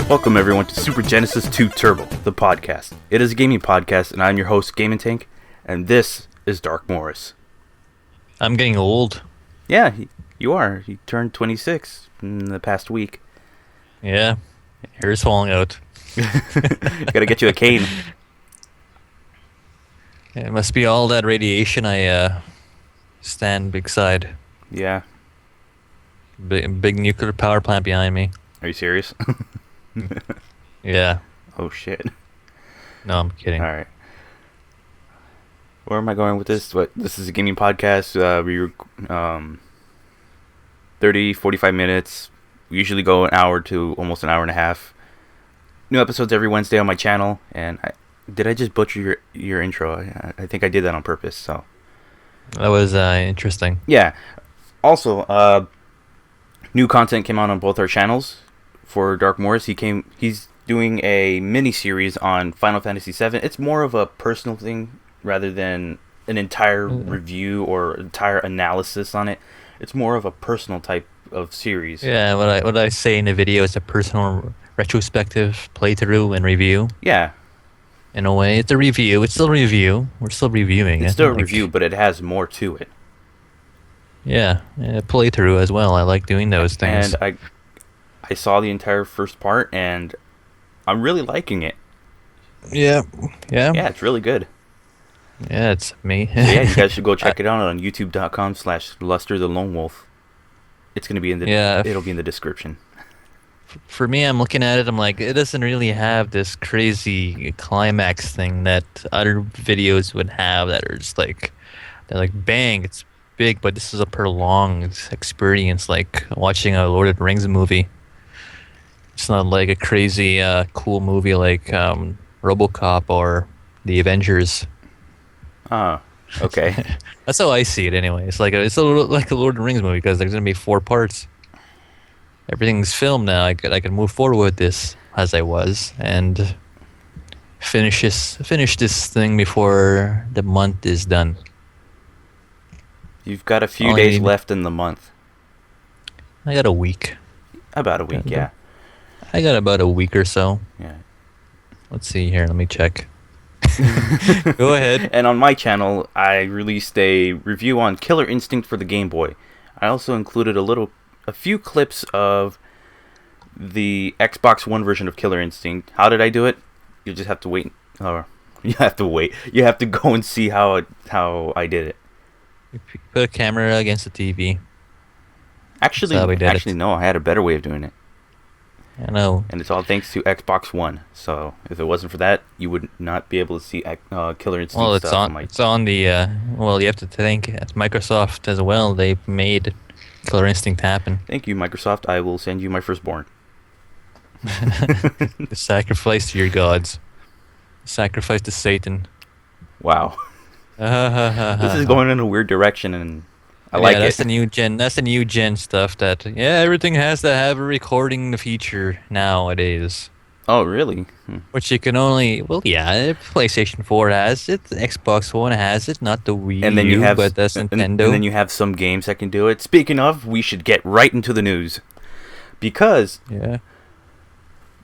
Welcome everyone to Super Genesis 2 Turbo, the podcast. It is a gaming podcast, and I'm your host, GaminTank, and this is Dark Morris. I'm getting old. Yeah, you are. You turned 26 in the past week. Yeah, hair's falling out. Gotta get you a cane. It must be all that radiation I stand beside. Yeah. Big nuclear power plant behind me. Are you serious? Yeah. Oh shit. No, I'm kidding. Alright. Where am I going with this? This is a gaming podcast. We 30, 45 minutes. We usually go an hour to almost an hour and a half. New episodes every Wednesday on my channel. And did I just butcher your intro? I think I did that on purpose. So That was interesting. yeah. Also, new content came out on both our channels for Dark Morris. He's doing a mini series on Final Fantasy VII. It's more of a personal thing rather than an entire review or entire analysis on it. It's more of a personal type of series. Yeah, what I say in the video is a personal retrospective playthrough and review. Yeah. In a way, it's a review. It's still a review. We're still reviewing. It's still a review, but it has more to it. Yeah, playthrough as well. I like doing those things. And I saw the entire first part, and I'm really liking it. Yeah. Yeah, it's really good. Yeah, it's me. So yeah, you guys should go check it out on youtube.com/Luster the Lone Wolf. It's gonna be in the it'll be in the description. For me, I'm looking at it, I'm like, it doesn't really have this crazy climax thing that other videos would have that are just like, they're like, bang, it's big, but this is a prolonged experience, like watching a Lord of the Rings movie. It's not like a crazy, cool movie like RoboCop or The Avengers. Oh, okay. That's how I see it anyway. It's like a little like a Lord of the Rings movie because there's going to be 4 parts. Everything's filmed now. I can move forward with this as I was and finish this thing before the month is done. You've got a few days left in the month. I got a week. About a week, yeah. I got about a week or so. Yeah. Let's see here. Let me check. Go ahead. And on my channel, I released a review on Killer Instinct for the Game Boy. I also included a few clips of the Xbox One version of Killer Instinct. How did I do it? You just have to wait. Or you have to wait. You have to go and see how I did it. You put a camera against the TV. Actually, no. I had a better way of doing it. I know. And it's all thanks to Xbox One. So if it wasn't for that, you would not be able to see Killer Instinct well, stuff. It's on the. Well, you have to thank Microsoft as well. They made Killer Instinct happen. Thank you, Microsoft. I will send you my firstborn. The sacrifice to your gods. Sacrifice to Satan. Wow. This is going in a weird direction, and I like it. That's the new gen. That's the new gen stuff. That everything has to have a recording feature nowadays. Oh, really? Which you can only PlayStation 4 has it, Xbox One has it, not the Wii and then U, you have, but that's Nintendo. And then you have some games that can do it. Speaking of, we should get right into the news, because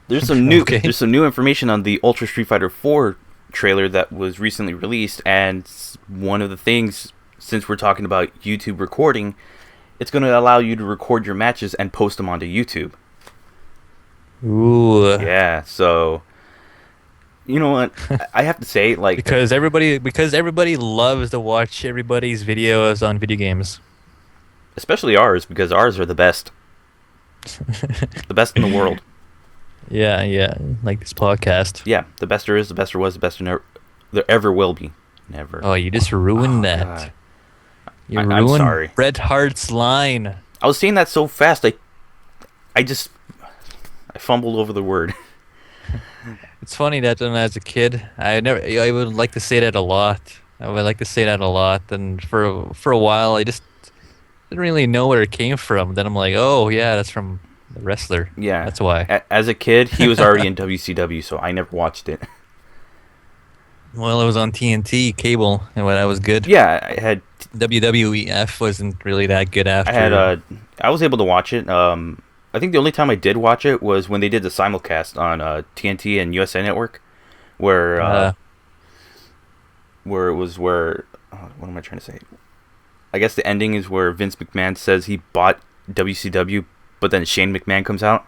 there's some new there's some new information on the Ultra Street Fighter 4 trailer that was recently released, and one of the things, since we're talking about YouTube recording, it's going to allow you to record your matches and post them onto YouTube. Ooh. Yeah, so you know what? I have to say, like, because everybody loves to watch everybody's videos on video games. Especially ours, because ours are the best. The best in the world. Yeah, like this podcast. Yeah, the best there is, the best there was, the best there ever will be. Never. Oh, you just ruined that. God. You I'm ruined sorry. Bret Hart's line. I was saying that so fast, I fumbled over the word. It's funny that when I was a kid, I would like to say that a lot. And for a while, I just didn't really know where it came from. Then I'm like, oh yeah, that's from the wrestler. Yeah, that's why. As a kid, he was already in WCW, so I never watched it. Well, it was on TNT cable, and when that was good. Yeah, I had WWEF wasn't really that good after. I was able to watch it. I think the only time I did watch it was when they did the simulcast on TNT and USA Network, where it was what am I trying to say? I guess the ending is where Vince McMahon says he bought WCW, but then Shane McMahon comes out.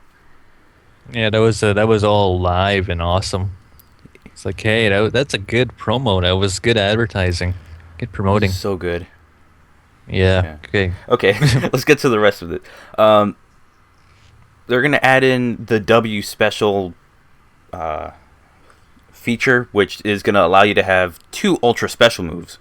Yeah, that was all live and awesome. It's like, hey, that's a good promo. That was good advertising, good promoting. So good. Yeah. Okay. Okay. Let's get to the rest of it. They're gonna add in the W special feature, which is gonna allow you to have 2 ultra special moves.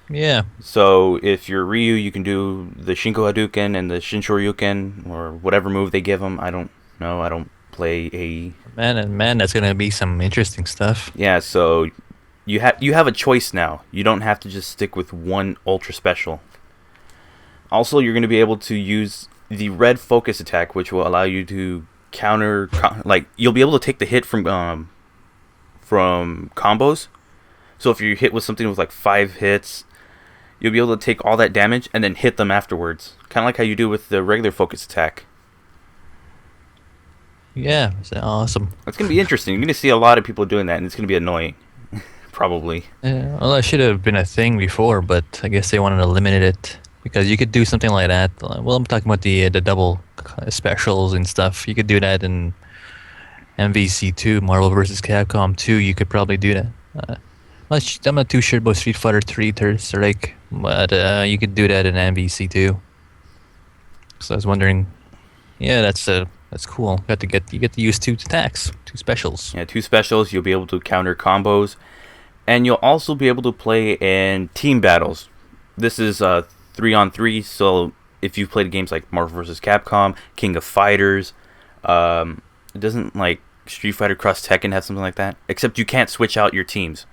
Yeah. So if you're Ryu, you can do the Shinko Hadouken and the Shinshoryuken, or whatever move they give him. I don't know. I don't play AE. Man, that's gonna be some interesting stuff. Yeah. So you have a choice now. You don't have to just stick with one ultra special. Also, you're gonna be able to use the red focus attack, which will allow you to counter. Like you'll be able to take the hit from combos. So if you're hit with something with like 5 hits, you'll be able to take all that damage and then hit them afterwards. Kind of like how you do with the regular focus attack. Yeah, it's awesome. It's going to be interesting. You're going to see a lot of people doing that, and it's going to be annoying. Probably. Yeah, well, that should have been a thing before, but I guess they wanted to limit it. Because you could do something like that. Well, I'm talking about the double specials and stuff. You could do that in MVC2, Marvel vs. Capcom 2. You could probably do that. I'm not too sure about Street Fighter 3 Third Strike, but you could do that in MVC2. So I was wondering, yeah, that's cool. You get to use 2 attacks, 2 specials. Yeah, 2 specials. You'll be able to counter combos, and you'll also be able to play in team battles. This is 3-on-3. So if you've played games like Marvel vs. Capcom, King of Fighters, it doesn't like Street Fighter Cross Tekken have something like that. Except you can't switch out your teams.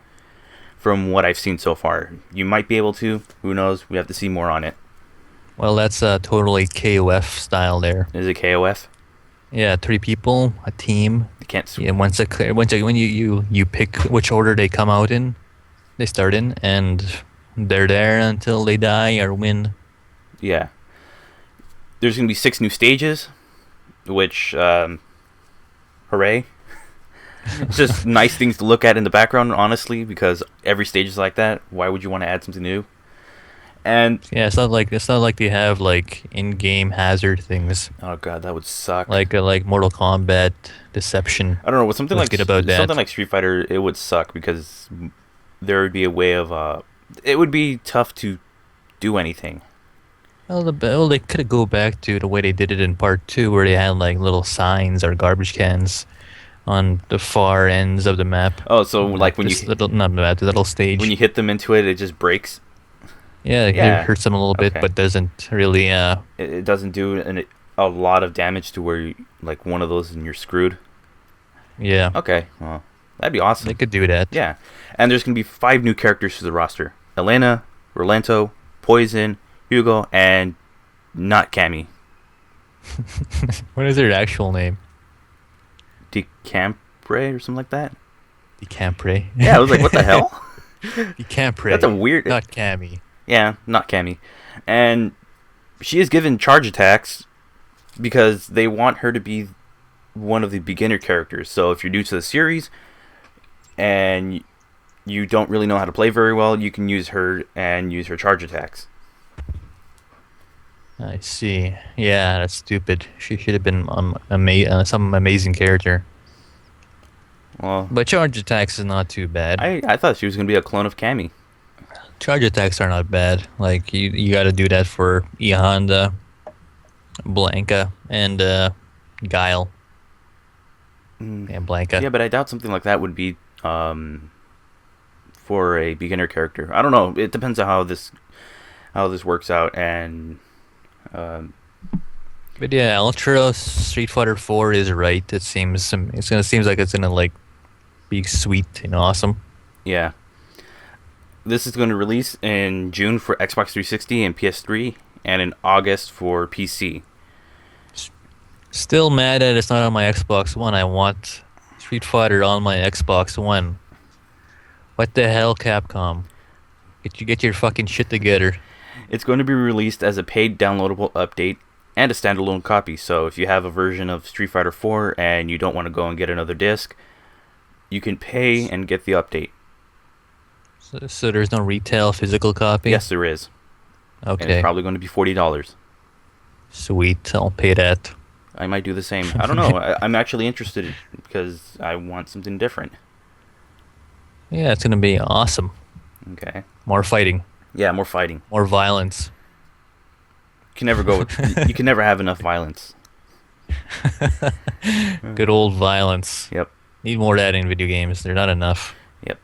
From what I've seen so far, you might be able to. Who knows? We have to see more on it. Well, that's totally KOF style there. Is it KOF? Yeah, 3 people, a team. You can't. Yeah, when you pick which order they come out in, they start in, and they're there until they die or win. Yeah. There's gonna be 6 new stages, which, hooray. It's just nice things to look at in the background, honestly, because every stage is like that. Why would you want to add something new? And yeah, it's not like they have like in-game hazard things. Oh god, that would suck. Like Mortal Kombat Deception. I don't know. With something like something like Street Fighter, it would suck because there would be a way of it would be tough to do anything. Well, they could go back to the way they did it in Part 2, where they had like little signs or garbage cans on the far ends of the map. Oh, so like when the little stage. When you hit them into it, it just breaks. Yeah, it hurts them a little bit, but doesn't really. It doesn't do a lot of damage to where like one of those and you're screwed. Yeah. Okay. Well, that'd be awesome. They could do that. Yeah, and there's gonna be 5 new characters to the roster: Elena, Rolento, Poison, Hugo, and not Cammy. What is their actual name? Decampre or something like that. Decampre. Yeah, I was like, what the hell? Decampre. That's a weird. Not Cammy. Yeah, not Cammy. And she is given charge attacks because they want her to be one of the beginner characters. So if you're new to the series and you don't really know how to play very well, you can use her and use her charge attacks. I see. Yeah, that's stupid. She should have been some amazing character. Well, but charge attacks is not too bad. I thought she was going to be a clone of Cammy. Charge attacks are not bad. Like you got to do that for E Honda, Blanca, and Guile. And Blanca. Yeah, but I doubt something like that would be for a beginner character. I don't know. It depends on how this works out and. But yeah, Ultra Street Fighter 4 is right. It seems like it's gonna like be sweet and awesome. Yeah. This is going to release in June for Xbox 360 and PS3, and in August for PC. Still mad that it's not on my Xbox One. I want Street Fighter on my Xbox One. What the hell, Capcom? Get your fucking shit together. It's going to be released as a paid downloadable update and a standalone copy. So if you have a version of Street Fighter 4 and you don't want to go and get another disc, you can pay and get the update. So there's no retail physical copy? Yes, there is. Okay. And it's probably going to be $40. Sweet, I'll pay that. I might do the same. I don't know. I'm actually interested because I want something different. Yeah, it's gonna be awesome. Okay. More fighting. Yeah, more fighting. More violence. You can never have enough violence. Good old violence. Yep. Need more of that in video games. They're not enough. Yep.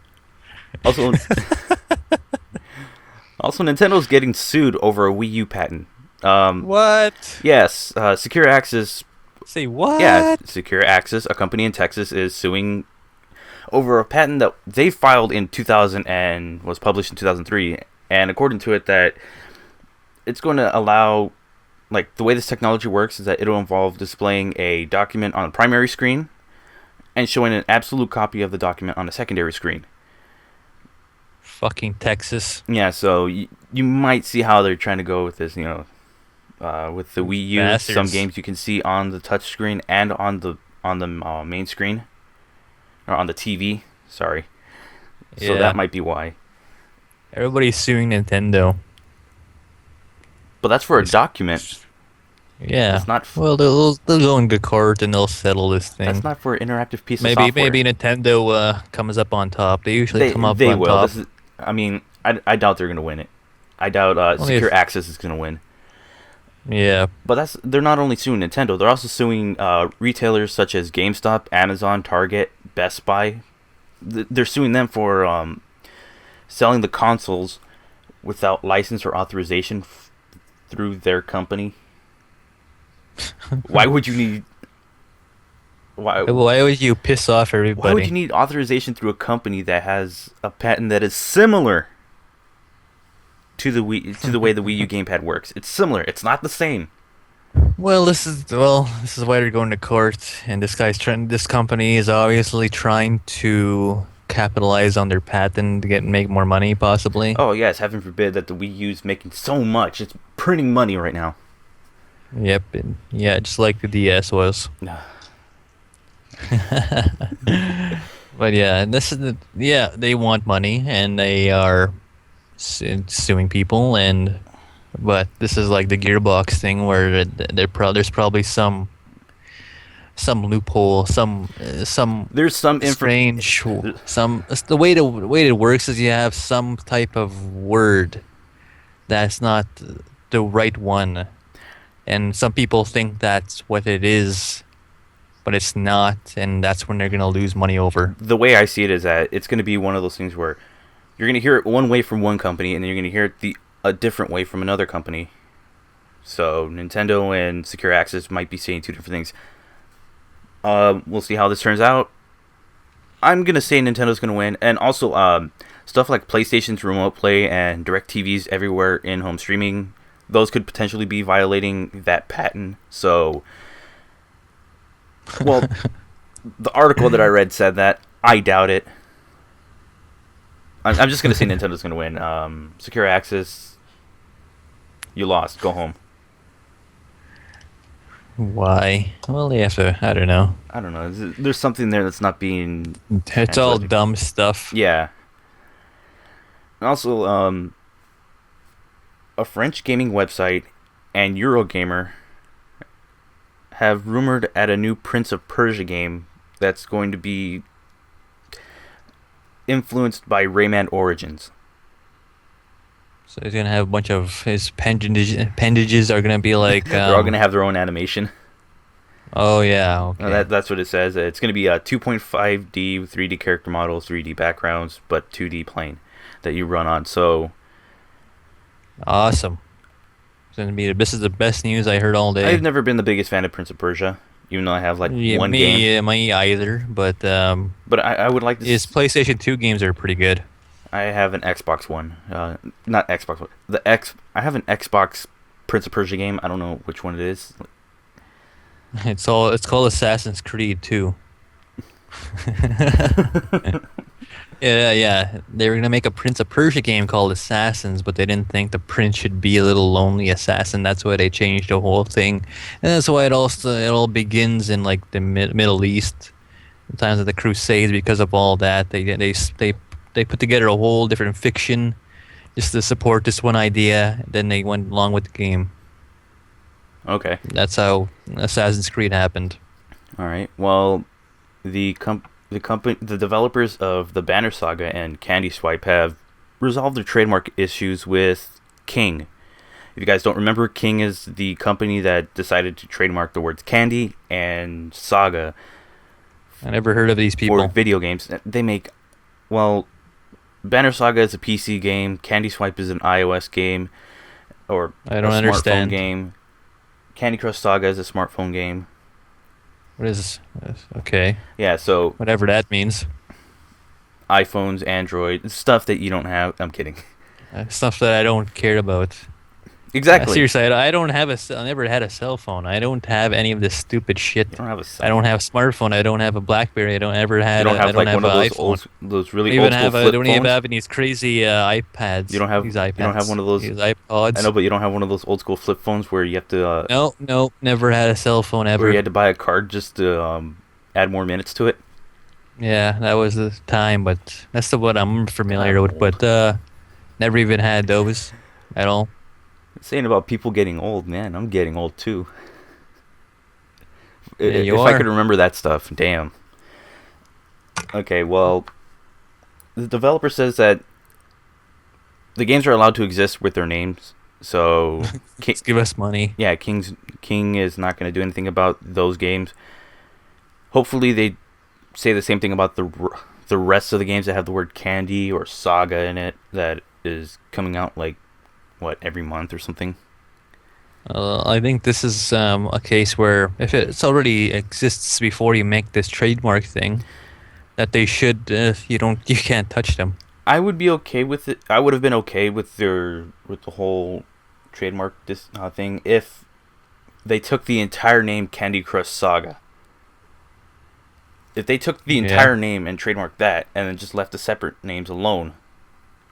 Also, Nintendo's getting sued over a Wii U patent. What? Yes. Secure Access. Say what? Yeah, Secure Access, a company in Texas, is suing over a patent that they filed in 2000 and was published in 2003. And according to it, that it's going to allow, like, the way this technology works is that it'll involve displaying a document on the primary screen and showing an absolute copy of the document on the secondary screen. Fucking Texas. Yeah, so you might see how they're trying to go with this, with the Wii U. Bastards. Some games you can see on the touch screen and on the main screen, or on the TV. Sorry. So that might be why. Everybody's suing Nintendo. But that's for a document. Yeah. It's not. Well, they'll go into court and they'll settle this thing. That's not for an interactive piece of software. Maybe Nintendo comes up on top. They usually come up they on will. top. I doubt they're gonna win it. I doubt Secure Access is gonna win. Yeah. But they're not only suing Nintendo. They're also suing retailers such as GameStop, Amazon, Target, Best Buy. They're suing them for selling the consoles without license or authorization through their company. Why would you need? Why would you piss off everybody? Why would you need authorization through a company that has a patent that is similar to the way the Wii U gamepad works? It's similar. It's not the same. Well, this is why they're going to court, and this company is obviously trying to capitalize on their patent to make more money, possibly. Oh yes, heaven forbid that the Wii U is making so much. It's printing money right now. Yep, and yeah, just like the DS was. But yeah, and they want money, and they are suing people, but this is like the Gearbox thing where there's probably some loophole, there's some strange the way it works is you have some type of word that's not the right one, and some people think that's what it is, but it's not, and that's when they're gonna lose money over. The way I see it is that it's gonna be one of those things where you're gonna hear it one way from one company, and then you're gonna hear it a different way from another company. So Nintendo and Secure Access might be saying two different things. We'll see how this turns out. I'm gonna say Nintendo's gonna win, and also stuff like PlayStation's Remote Play and DirecTV's Everywhere in-home streaming, those could potentially be violating that patent. So, well, the article that I read said that. I doubt it. I'm just gonna say Nintendo's gonna win. Secure Access, you lost. Go home. Why? Well, they have to. I don't know. There's something there that's not being. It's all dumb stuff. Yeah. And also, a French gaming website and Eurogamer have rumored at a new Prince of Persia game that's going to be influenced by Rayman Origins. So he's gonna have a bunch of his appendages are gonna be like. They're all gonna have their own animation. Oh yeah, okay. That's what it says. It's gonna be a 2.5D 3D character models, 3D backgrounds, but 2D plane that you run on. So awesome. This is the best news I heard all day. I've never been the biggest fan of Prince of Persia, even though I have one game. Yeah, me either. But I would like to. His PlayStation 2 games are pretty good. I have an Xbox One, not Xbox One. I have an Xbox Prince of Persia game. I don't know which one it is. It's called Assassin's Creed 2. Yeah. They were gonna make a Prince of Persia game called Assassins, but they didn't think the prince should be a little lonely assassin. That's why they changed the whole thing, and that's why it all begins in like the Middle East, the times of the Crusades. Because of all that, they put together a whole different fiction just to support this one idea. Then they went along with the game. Okay. That's how Assassin's Creed happened. All right. Well, the developers of the Banner Saga and Candy Swipe have resolved their trademark issues with King. If you guys don't remember, King is the company that decided to trademark the words candy and saga. I never heard of these people. For video games. They make, well, Banner Saga is a PC game. Candy Swipe is an iOS game, or I don't understand. Smartphone game. Candy Crush Saga is a smartphone game. What is okay? Yeah, so whatever that means. iPhones, Android, stuff that you don't have. I'm kidding. Stuff that I don't care about. Exactly. Seriously, I never had a cell phone. I don't have any of this stupid shit. You don't have a cell phone. I don't have a smartphone. I don't have a BlackBerry. I don't ever had. You don't have one of those really old school flip phones. I don't even have these crazy iPads. You don't have these iPads. You don't have one of those. These iPods. I know, but you don't have one of those old school flip phones where you have to. No, never had a cell phone ever. Where you had to buy a card just to add more minutes to it. Yeah, that was the time, but that's the what I'm familiar with. But never even had those at all. Saying about people getting old, man, I'm getting old too. Yeah, if I could remember that stuff, damn. Okay, well, the developer says that the games are allowed to exist with their names, so Just give us money. Yeah, King is not going to do anything about those games. Hopefully, they say the same thing about the rest of the games that have the word candy or saga in it that is coming out like every month or something. I think this is a case where if it's already exists before you make this trademark thing, that they should you can't touch them. I would be okay with it. I would have been okay with the whole trademark thing if they took the entire name Candy Crush Saga. If they took the entire name and trademarked that and then just left the separate names alone,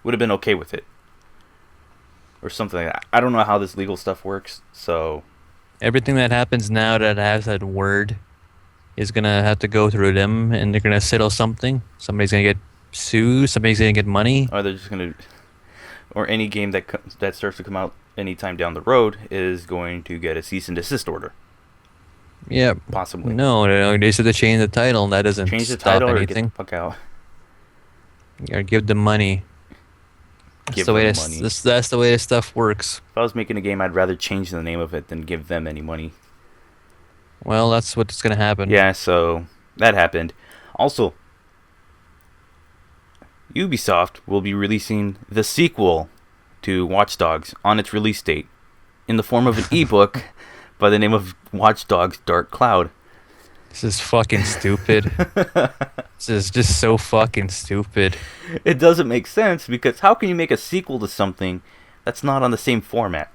would have been okay with it. Or something like that. I don't know how this legal stuff works, so... Everything that happens now that has that word is going to have to go through them, and they're going to settle something. Somebody's going to get sued, somebody's going to get money. Or they're just going to... Or any game that starts to come out anytime down the road is going to get a cease and desist order. Yeah. Possibly. No, they said to change the title, and that doesn't change the stop title anything. Or get the fuck out. Or give them money. That's the way this stuff works. If I was making a game, I'd rather change the name of it than give them any money. Well, that's what's going to happen. Yeah, so that happened. Also, Ubisoft will be releasing the sequel to Watch Dogs on its release date in the form of an ebook by the name of Watch Dogs Dark Cloud. This is fucking stupid. This is just so fucking stupid. It doesn't make sense because how can you make a sequel to something that's not on the same format?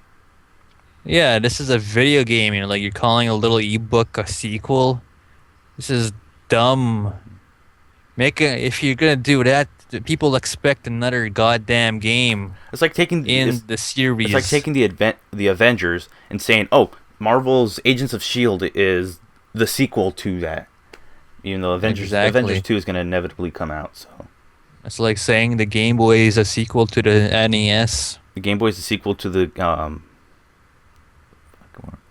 Yeah, this is a video game. You're calling a little ebook a sequel. This is dumb. If you're gonna do that, people expect another goddamn game. It's like taking the series. It's like taking the Avengers and saying, "Oh, Marvel's Agents of S.H.I.E.L.D. is the sequel to that." Even though Avengers 2 is going to inevitably come out, so it's like saying the Game Boy is a sequel to the NES. The Game Boy is a sequel to the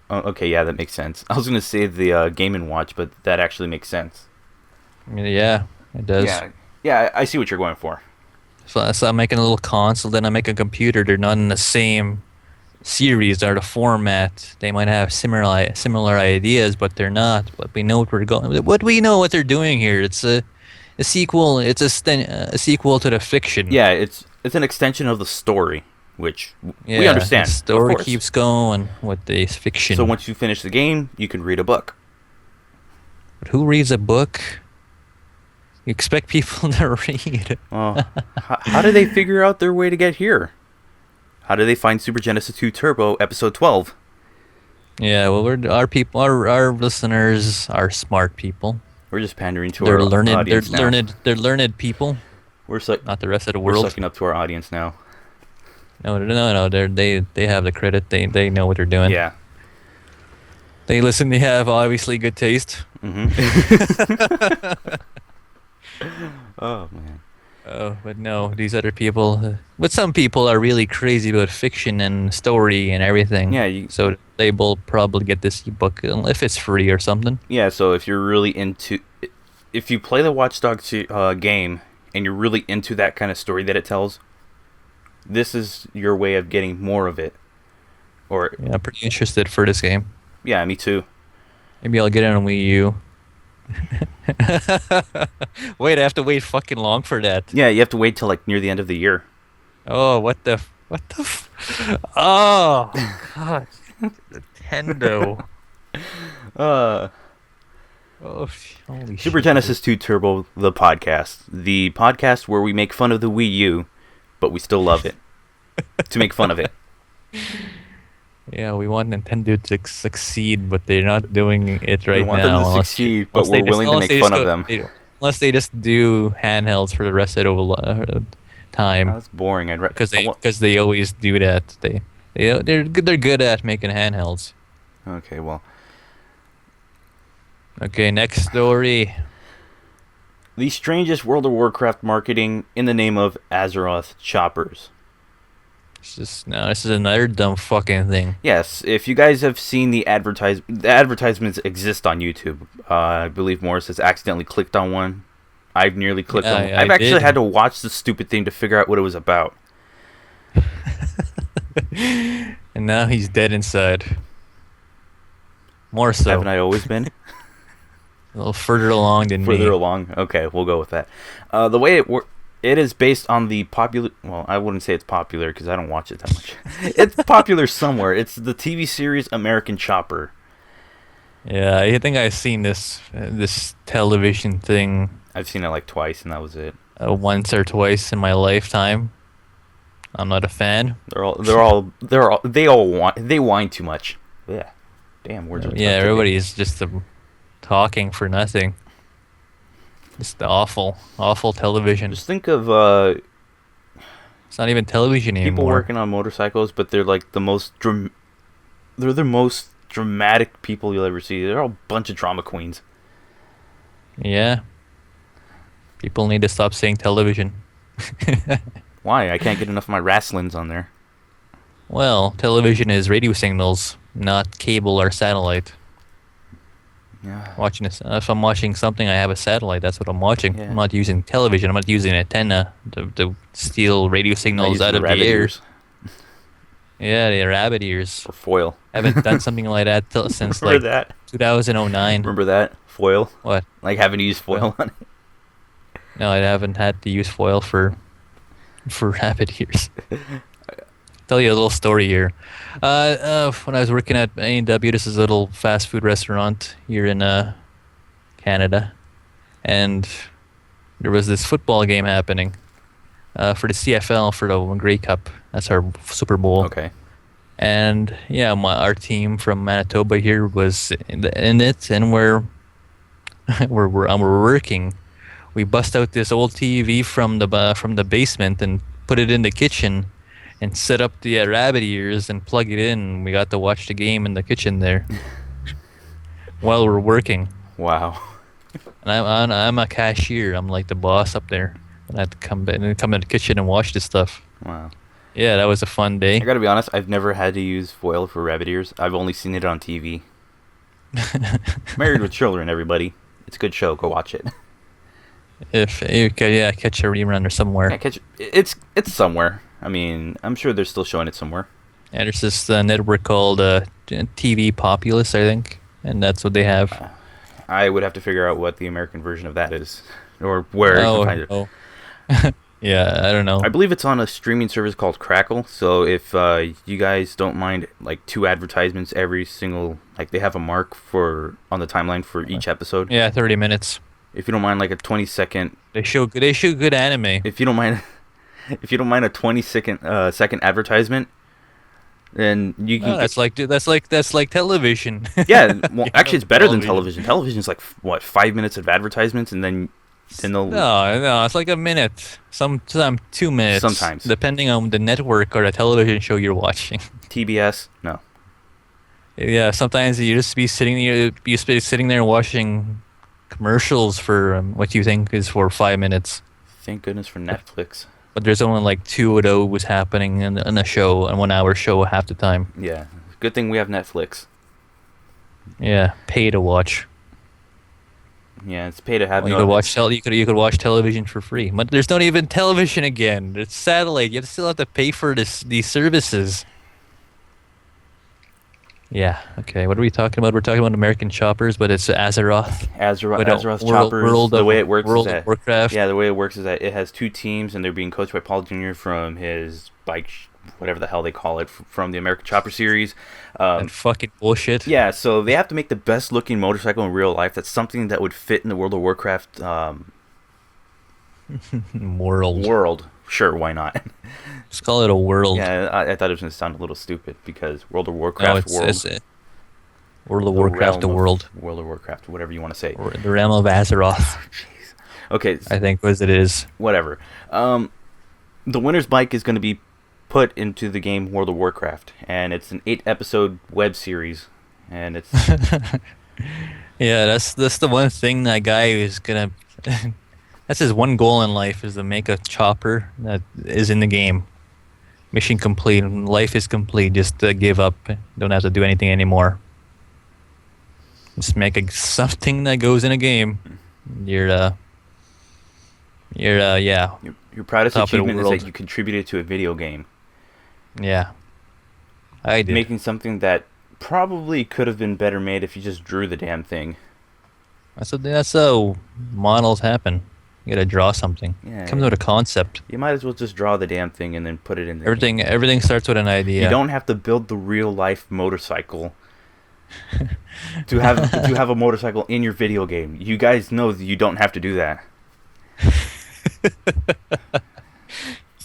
okay, yeah, that makes sense. I was going to say the Game & Watch, but that actually makes sense. Yeah, it does. Yeah, I see what you're going for. So I'm making a little console, then I make a computer. They're not in the same series or the format. They might have similar ideas, but they're not. But we know what we're going. We know what they're doing here. It's a sequel. It's a sequel to the fiction. Yeah, it's an extension of the story, which we understand. The story keeps going with the fiction. So once you finish the game, you can read a book. But who reads a book? You expect people to read. How do they figure out their way to get here? How do they find Super Genesis 2 Turbo Episode 12? Yeah, well, our listeners are smart people. We're just pandering to our audience now. They're learned people. not the rest of the We're world. sucking up to our audience now. No. They have the credit. They know what they're doing. Yeah. They listen. They have obviously good taste. Mm-hmm. Oh man. Oh, but no, these other people. But some people are really crazy about fiction and story and everything. Yeah. So they will probably get this ebook if it's free or something. Yeah. So if you're really into, if you play the Watch Dogs game and you're really into that kind of story that it tells, this is your way of getting more of it. Or yeah, I'm pretty interested for this game. Yeah, me too. Maybe I'll get it on Wii U. Wait, I have to wait fucking long for that. Yeah, you have to wait till like near the end of the year. Oh, what the oh, God. Nintendo. Oh, Holy Super shit. Genesis 2 Turbo, the podcast where we make fun of the Wii U, but we still love it. To make fun of it. Yeah, we want Nintendo to succeed, but they're not doing it right now. We want them to succeed, but we're willing to make fun of them. Unless they just do handhelds for the rest of the time. That's boring. Because they always do that. They're good at making handhelds. Okay, well. Okay, next story. The strangest World of Warcraft marketing in the name of Azeroth choppers. This is another dumb fucking thing. Yes, if you guys have seen the advertisements exist on YouTube. I believe Morris has accidentally clicked on one. I've nearly clicked on one. I've actually had to watch the stupid thing to figure out what it was about. And now he's dead inside. More so. Haven't I always been? A little further along than me. Further along? Okay, we'll go with that. The way it works... It is based on the popular... Well, I wouldn't say it's popular because I don't watch it that much. It's popular somewhere. It's the TV series American Chopper. Yeah, I think I've seen this television thing. I've seen it like twice, and that was it. Once or twice in my lifetime. I'm not a fan. They whine too much. Yeah, damn words. Yeah, everybody's just talking for nothing. Just awful television. Just think of it's not even television anymore. People working on motorcycles, but they're like the most they're the most dramatic people you'll ever see. They're all a bunch of drama queens. Yeah. People need to stop saying television. Why? I can't get enough of my wrestlings on there. Well, television is radio signals, not cable or satellite. Yeah. Watching this, if I'm watching something, I have a satellite. That's what I'm watching. Yeah. I'm not using television. I'm not using an antenna to steal radio signals out of the air. Yeah, the rabbit ears. Or foil. I haven't done something like that since like 2009. Remember that? Foil? What? Like having to use foil on it? No, I haven't had to use foil for rabbit ears. Tell you a little story here. When I was working at A&W, this is a little fast food restaurant here in Canada, and there was this football game happening for the CFL, for the Grey Cup. That's our Super Bowl. Okay. And yeah, our team from Manitoba here was in it, and we're working. We bust out this old TV from the basement and put it in the kitchen. And set up the rabbit ears and plug it in. We got to watch the game in the kitchen there while we're working. Wow. And I'm a cashier. I'm like the boss up there. And I had to come in the kitchen and watch this stuff. Wow. Yeah, that was a fun day. I gotta be honest, I've never had to use foil for rabbit ears. I've only seen it on TV. Married with Children, everybody. It's a good show. Go watch it. If you catch a rerun or somewhere. Yeah, it's somewhere. I mean, I'm sure they're still showing it somewhere. Yeah, there's this network called TV Populous, I think, and that's what they have. I would have to figure out what the American version of that is, or where you can find it. Oh. Yeah, I don't know. I believe it's on a streaming service called Crackle. So if you guys don't mind, like 2 advertisements every single, like they have a mark on the timeline for each episode. Yeah, 30 minutes. If you don't mind, like a 20-second. They show good anime. If you don't mind a 20-second advertisement, then you can. Oh, that's like television. Yeah, well, actually, it's better than television. Television is like what 5 minutes of advertisements, and then Then they'll No, it's like a minute. Sometimes 2 minutes. Sometimes. Depending on the network or the television show you're watching. TBS, no. Yeah, sometimes you just be sitting there watching commercials for what you think is for 5 minutes. Thank goodness for Netflix. But there's only like two of those happening in a show, a 1 hour show half the time. Yeah, good thing we have Netflix. Yeah, pay to watch. Yeah, it's pay to have. Well, you could watch television for free, but there's not even television again. It's satellite. You still have to pay for these services. Yeah. Okay. What are we talking about? We're talking about American choppers, but it's Azeroth. Azeroth choppers. The way it works is that Warcraft. Yeah, the way it works is that it has two teams, and they're being coached by Paul Jr. from his bike, whatever the hell they call it, from the American Chopper series. And fucking bullshit. Yeah, so they have to make the best looking motorcycle in real life. That's something that would fit in the World of Warcraft world. Sure, why not? Just call it a world. Yeah, I thought it was going to sound a little stupid because World of Warcraft World of Warcraft the world. World of Warcraft, whatever you want to say. Or the realm of Azeroth. Jeez. Okay. I think it is. Whatever. The winner's bike is going to be put into the game World of Warcraft, and it's an 8-episode web series, and it's yeah, that's the one thing that guy is gonna that's his one goal in life, is to make a chopper that is in the game. Mission complete. Life is complete. Just give up. Don't have to do anything anymore. Just make something that goes in a game. Your proudest achievement is that you contributed to a video game. Yeah, I did. Making something that probably could have been better made if you just drew the damn thing. That's how models happen. You gotta draw something. Yeah, it comes with a concept. You might as well just draw the damn thing and then put it in the game. Everything starts with an idea. You don't have to build the real life motorcycle to have a motorcycle in your video game. You guys know that you don't have to do that.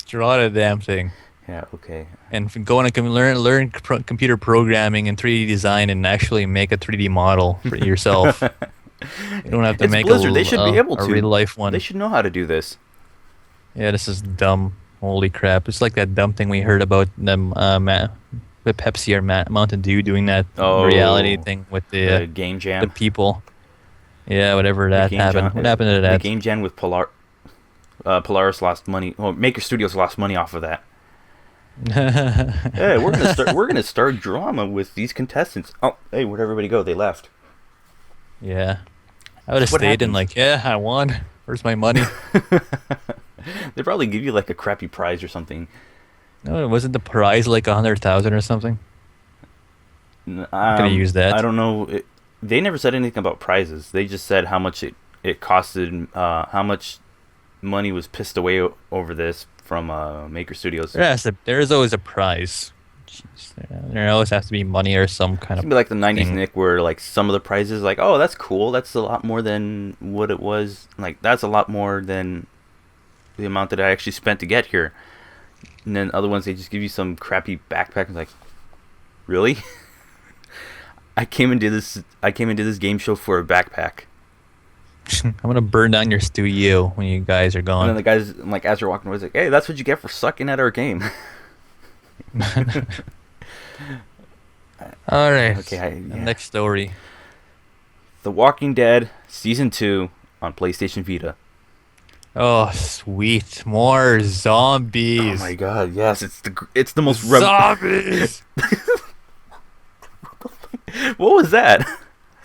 Draw the damn thing. Yeah, okay. And go on and learn computer programming and 3D design and actually make a 3D model for yourself. You don't have to make Blizzard. They should be able to. A real life one. They should know how to do this. Yeah, this is dumb. Holy crap! It's like that dumb thing we heard about them, with Pepsi or Mountain Dew doing that reality thing with the game jam. The people. Yeah, whatever that happened. What happened to that? The game jam with Polaris lost money. Well, Maker Studios lost money off of that. Hey, we're gonna start drama with these contestants. Oh, hey, where'd everybody go? They left. Yeah, I would have stayed and I won. Where's my money? They probably give you like a crappy prize or something. No, wasn't the prize like 100,000 or something? I'm gonna use that. I don't know. They never said anything about prizes. They just said how much it costed, how much money was pissed away over this from Maker Studios. There's always a prize. Jeez, there always has to be money or some kind of. It's be like the '90s, thing. Nick, where like some of the prizes, like, oh, that's cool. That's a lot more than what it was. Like, that's a lot more than the amount that I actually spent to get here. And then other ones, they just give you some crappy backpack. And like, really? I came into this game show for a backpack. I'm gonna burn down your studio when you guys are gone. And then the guys, like, as you're walking away, like, hey, that's what you get for sucking at our game. All right. Okay. Next story. The Walking Dead Season 2 on PlayStation Vita. Oh, sweet! More zombies. Oh my god! Yes, it's the most zombies. What was that?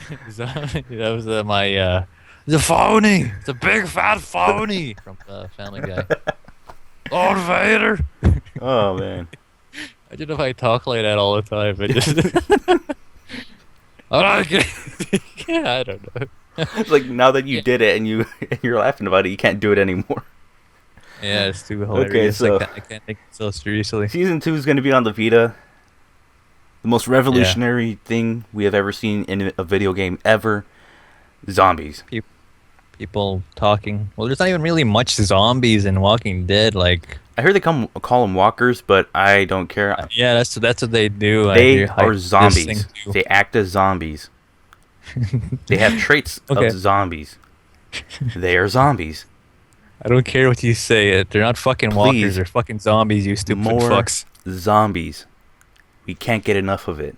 That was my the phony. It's a big fat phony from Family Guy. Lord Vader. Oh man. I don't know if I talk like that all the time, but just I don't know. It's like now that you did it and you're laughing about it, you can't do it anymore. Yeah, it's too hilarious. Okay, so I can't take it so seriously. Season 2 is going to be on the Vita. The most revolutionary thing we have ever seen in a video game ever. Zombies. People talking. Well, there's not even really much zombies in Walking Dead. Like, I heard they call them walkers, but I don't care. Yeah, that's what they do. They are zombies. They act as zombies. They have traits of zombies. They are zombies. I don't care what you say. They're not fucking walkers. Please, They're fucking zombies, you stupid more fucks. zombies. We can't get enough of it.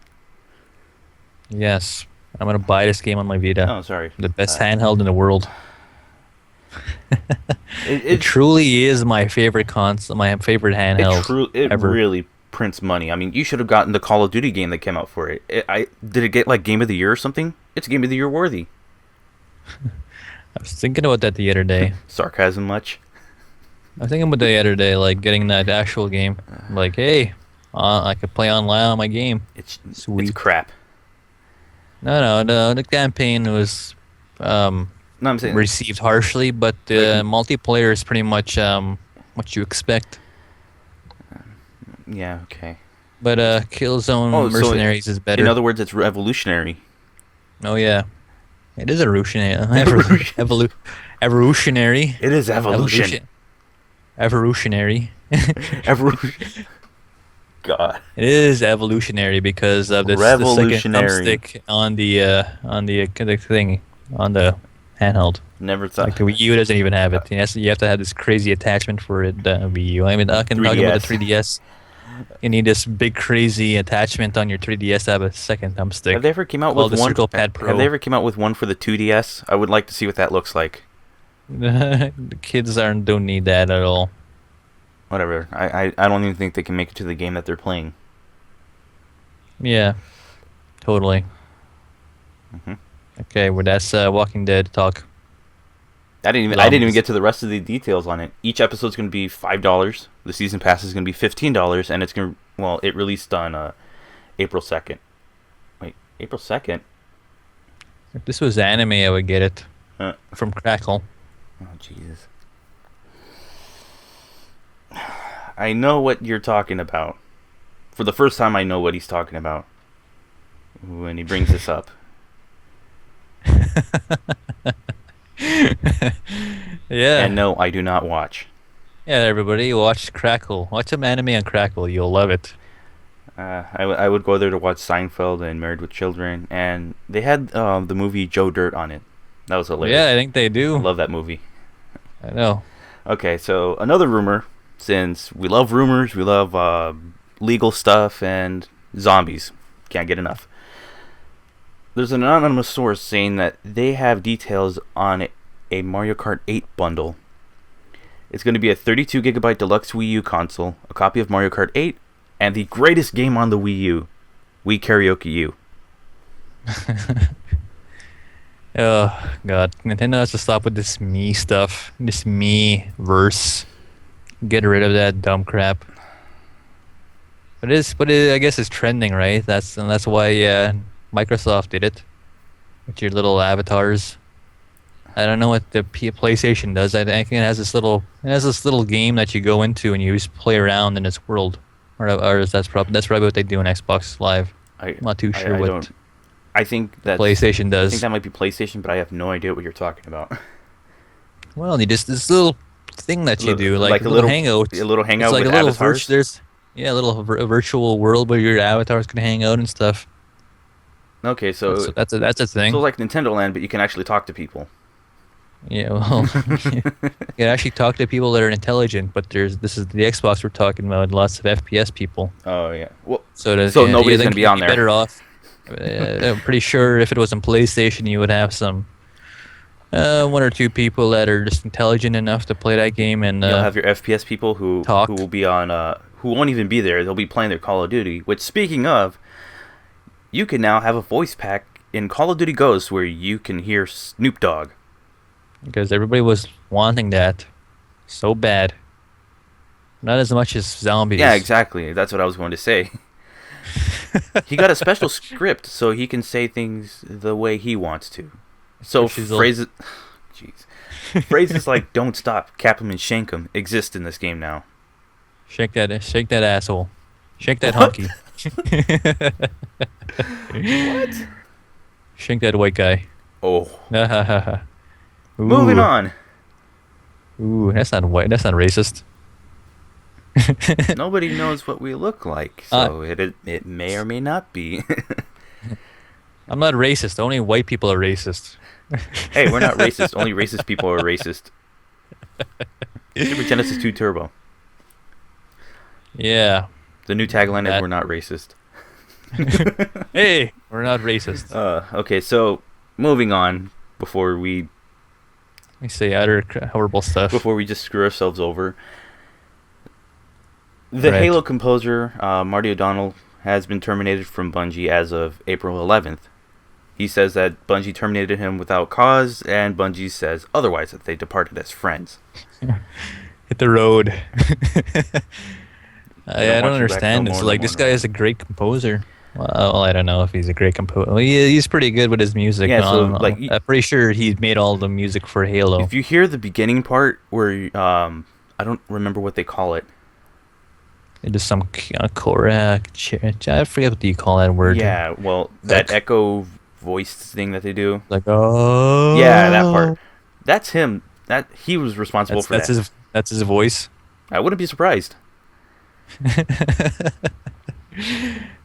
Yes. I'm gonna buy this game on my Vita. Oh, sorry. The best handheld in the world. It truly is my favorite console, my favorite handheld it ever. really prints money. I mean, you should have gotten the Call of Duty game that came out for it. Did it get like Game of the Year or something? It's Game of the Year worthy. I was thinking about that the other day. Sarcasm much? I was thinking about the other day, like getting that actual game. Like, hey, I could play online on my game. It's sweet. It's crap. No, the campaign was No, I'm saying received harshly, but the multiplayer is pretty much what you expect. Yeah, okay. But Killzone Mercenaries is better. In other words, it's revolutionary. Oh yeah, it is evolutionary. Evolutionary. It is evolution. Evolutionary. Evolution. God. It is evolutionary because of this the second thumbstick on the thing on the handheld. Never thought. Like the Wii U doesn't even have it. You have to have this crazy attachment for it. Wii U. I mean, I can talk about the 3DS. You need this big crazy attachment on your 3DS to have a second thumbstick. Have they ever came out with one? Circlepad Pro. Have they ever came out with one for the 2DS? I would like to see what that looks like. The kids don't need that at all. Whatever. I don't even think they can make it to the game that they're playing. Yeah, totally. Okay, well that's Walking Dead talk. I didn't even get to the rest of the details on it. Each episode's going to be $5. The season pass is going to be $15, and it's going to, well, it released on April 2nd. Wait, April 2nd? If this was anime, I would get it from Crackle. Oh, Jesus. I know what you're talking about. For the first time, I know what he's talking about when he brings this up. Yeah. And no, I do not watch. Yeah, everybody, watch Crackle. Watch some anime on Crackle. You'll love it. I would go there to watch Seinfeld and Married with Children, and they had the movie Joe Dirt on it. That was hilarious. Yeah, I think they do. I love that movie. I know. Okay, so another rumor, since we love rumors, we love legal stuff, and zombies. Can't get enough. There's an anonymous source saying that they have details on a Mario Kart 8 bundle. It's going to be a 32GB deluxe Wii U console, a copy of Mario Kart 8, and the greatest game on the Wii U, Wii Karaoke U. Oh, God. Nintendo has to stop with this me stuff. This me verse. Get rid of that dumb crap. But I guess it's trending, right? That's why Microsoft did it. With your little avatars. I don't know what the PlayStation does. I think it has this little game that you go into and you just play around in this world. Or that's probably what they do on Xbox Live. I'm not too sure what I think that PlayStation does. I think that might be PlayStation, but I have no idea what you're talking about. Well, you just this little thing that you do, like a little hangout. A little hangout it's like with a little avatars. a little virtual world where your avatars can hang out and stuff. Okay, so that's a thing. So like Nintendo Land, but you can actually talk to people. Yeah, well, you can actually talk to people that are intelligent, but this is the Xbox we're talking about. Lots of FPS people. Oh yeah. Well, so nobody's gonna be on there. Better off. I'm pretty sure if it was on PlayStation, you would have some one or two people that are just intelligent enough to play that game, and you'll have your FPS people who will be on who won't even be there. They'll be playing their Call of Duty. Which, speaking of, you can now have a voice pack in Call of Duty Ghosts where you can hear Snoop Dogg. Because everybody was wanting that so bad. Not as much as zombies. Yeah, exactly. That's what I was going to say. He got a special script so he can say things the way he wants to. So phrases like "Don't stop, cap him and shank him" exist in this game now. Shake that asshole. Shake that hunky. What? Shake that white guy. Oh. Moving on. Ooh, that's not white. That's not racist. Nobody knows what we look like, so it may or may not be. I'm not racist. Only white people are racist. Hey, we're not racist. Only racist people are racist. Super Genesis 2 Turbo. Yeah. The new tagline is "We're not racist." Hey, we're not racist. Okay, so moving on before we say other horrible stuff. Before we just screw ourselves over. The Halo composer, Marty O'Donnell, has been terminated from Bungie as of April 11th. He says that Bungie terminated him without cause, and Bungie says otherwise, that they departed as friends. Hit the road. I don't understand. It's like, this guy is a great composer. Well, I don't know if he's a great composer. Well, he's pretty good with his music. Yeah, so like, I'm pretty sure he made all the music for Halo. If you hear the beginning part where I don't remember what they call it. It is some correct. I forget what you call that word. Yeah, well, that echo voice thing that they do. Like, oh. Yeah, that part. That's him. That he was responsible for that. That's his voice. I wouldn't be surprised.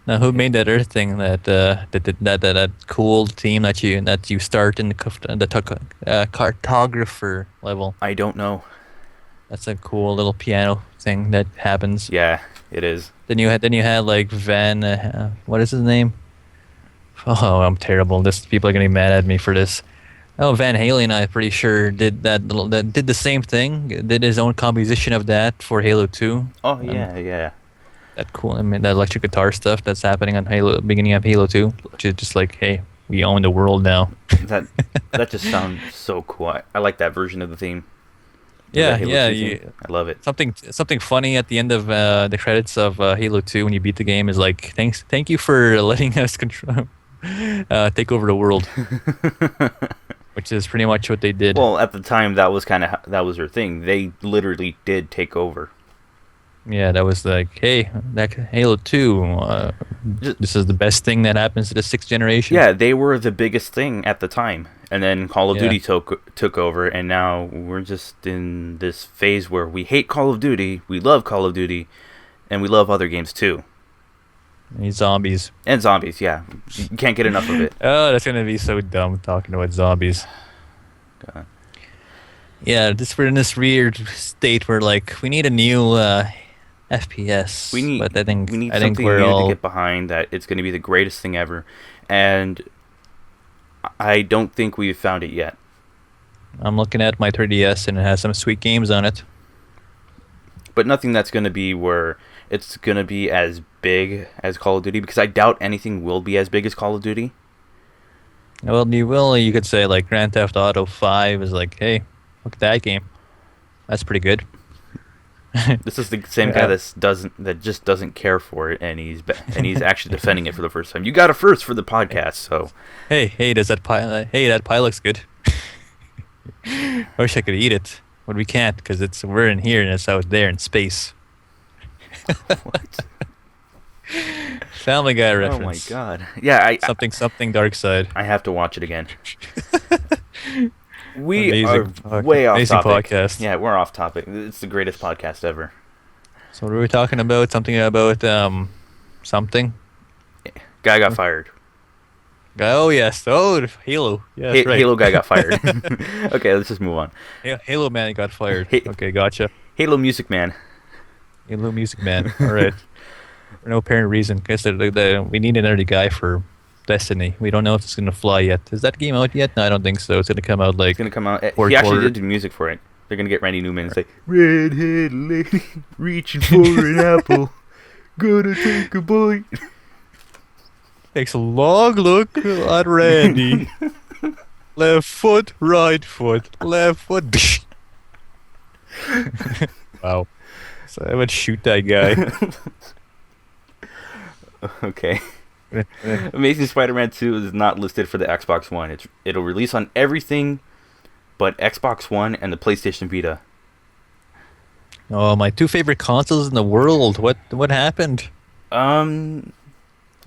Now, who made that other thing that cool team that you start in the cartographer level? I don't know. That's a cool little piano thing that happens. Yeah, it is. Then you had like Van. What is his name? Oh, I'm terrible. People are gonna be mad at me for this. Oh, Van Halen, I'm pretty sure did did the same thing. Did his own composition of that for Halo 2. Oh yeah. That cool. I mean, that electric guitar stuff that's happening on beginning of Halo 2, which is just like, hey, we own the world now. that just sounds so cool. I like that version of the theme. Yeah. I love it. Something funny at the end of the credits of Halo 2 when you beat the game is like, thank you for letting us take over the world. Which is pretty much what they did. Well, at the time, that was their thing. They literally did take over. Yeah, that was like, hey, that Halo 2, this is the best thing that happens to the 6th generation. Yeah, they were the biggest thing at the time. And then Call of Duty took over, and now we're just in this phase where we hate Call of Duty, we love Call of Duty, and we love other games too. And zombies. And zombies, yeah. You can't get enough of it. Oh, that's going to be so dumb talking about zombies. God. Yeah, we're in this weird state where, like, we need a new FPS. We need something new to get behind, that it's going to be the greatest thing ever. And I don't think we've found it yet. I'm looking at my 3DS, and it has some sweet games on it. But nothing that's going to be where it's going to be as big as Call of Duty, because I doubt anything will be as big as Call of Duty. Well, you could say, like, Grand Theft Auto 5 is like, hey, look at that game. That's pretty good. This is the same guy that just doesn't care for it, and he's actually defending it for the first time. You got a first for the podcast, so. Hey, that pie looks good. I wish I could eat it, but we can't because we're in here and it's out there in space. What? Family Guy reference. Oh my god! Yeah, something Dark Side. I have to watch it again. We are way off topic. Podcast. Yeah, we're off topic. It's the greatest podcast ever. So what were we talking about? Something about something. Guy got fired. Oh yes. Oh, Halo. Yes, right. Halo guy got fired. Okay, let's just move on. Halo man got fired. Okay, gotcha. Halo Music Man. Halo Music Man. All right. For no apparent reason, because we need another guy for Destiny. We don't know if it's going to fly yet. Is that game out yet? No, I don't think so. It's going to come out like... It's going to come out... He actually did do music for it. They're going to get Randy Newman and say, "Redhead lady reaching for an apple. Gonna take a bite." Takes a long look at Randy. Left foot, right foot, left foot. Wow. So I would shoot that guy. Okay. Amazing Spider-Man 2 is not listed for the Xbox One. It'll release on everything but Xbox One and the PlayStation Vita. Oh, my two favorite consoles in the world. What happened? No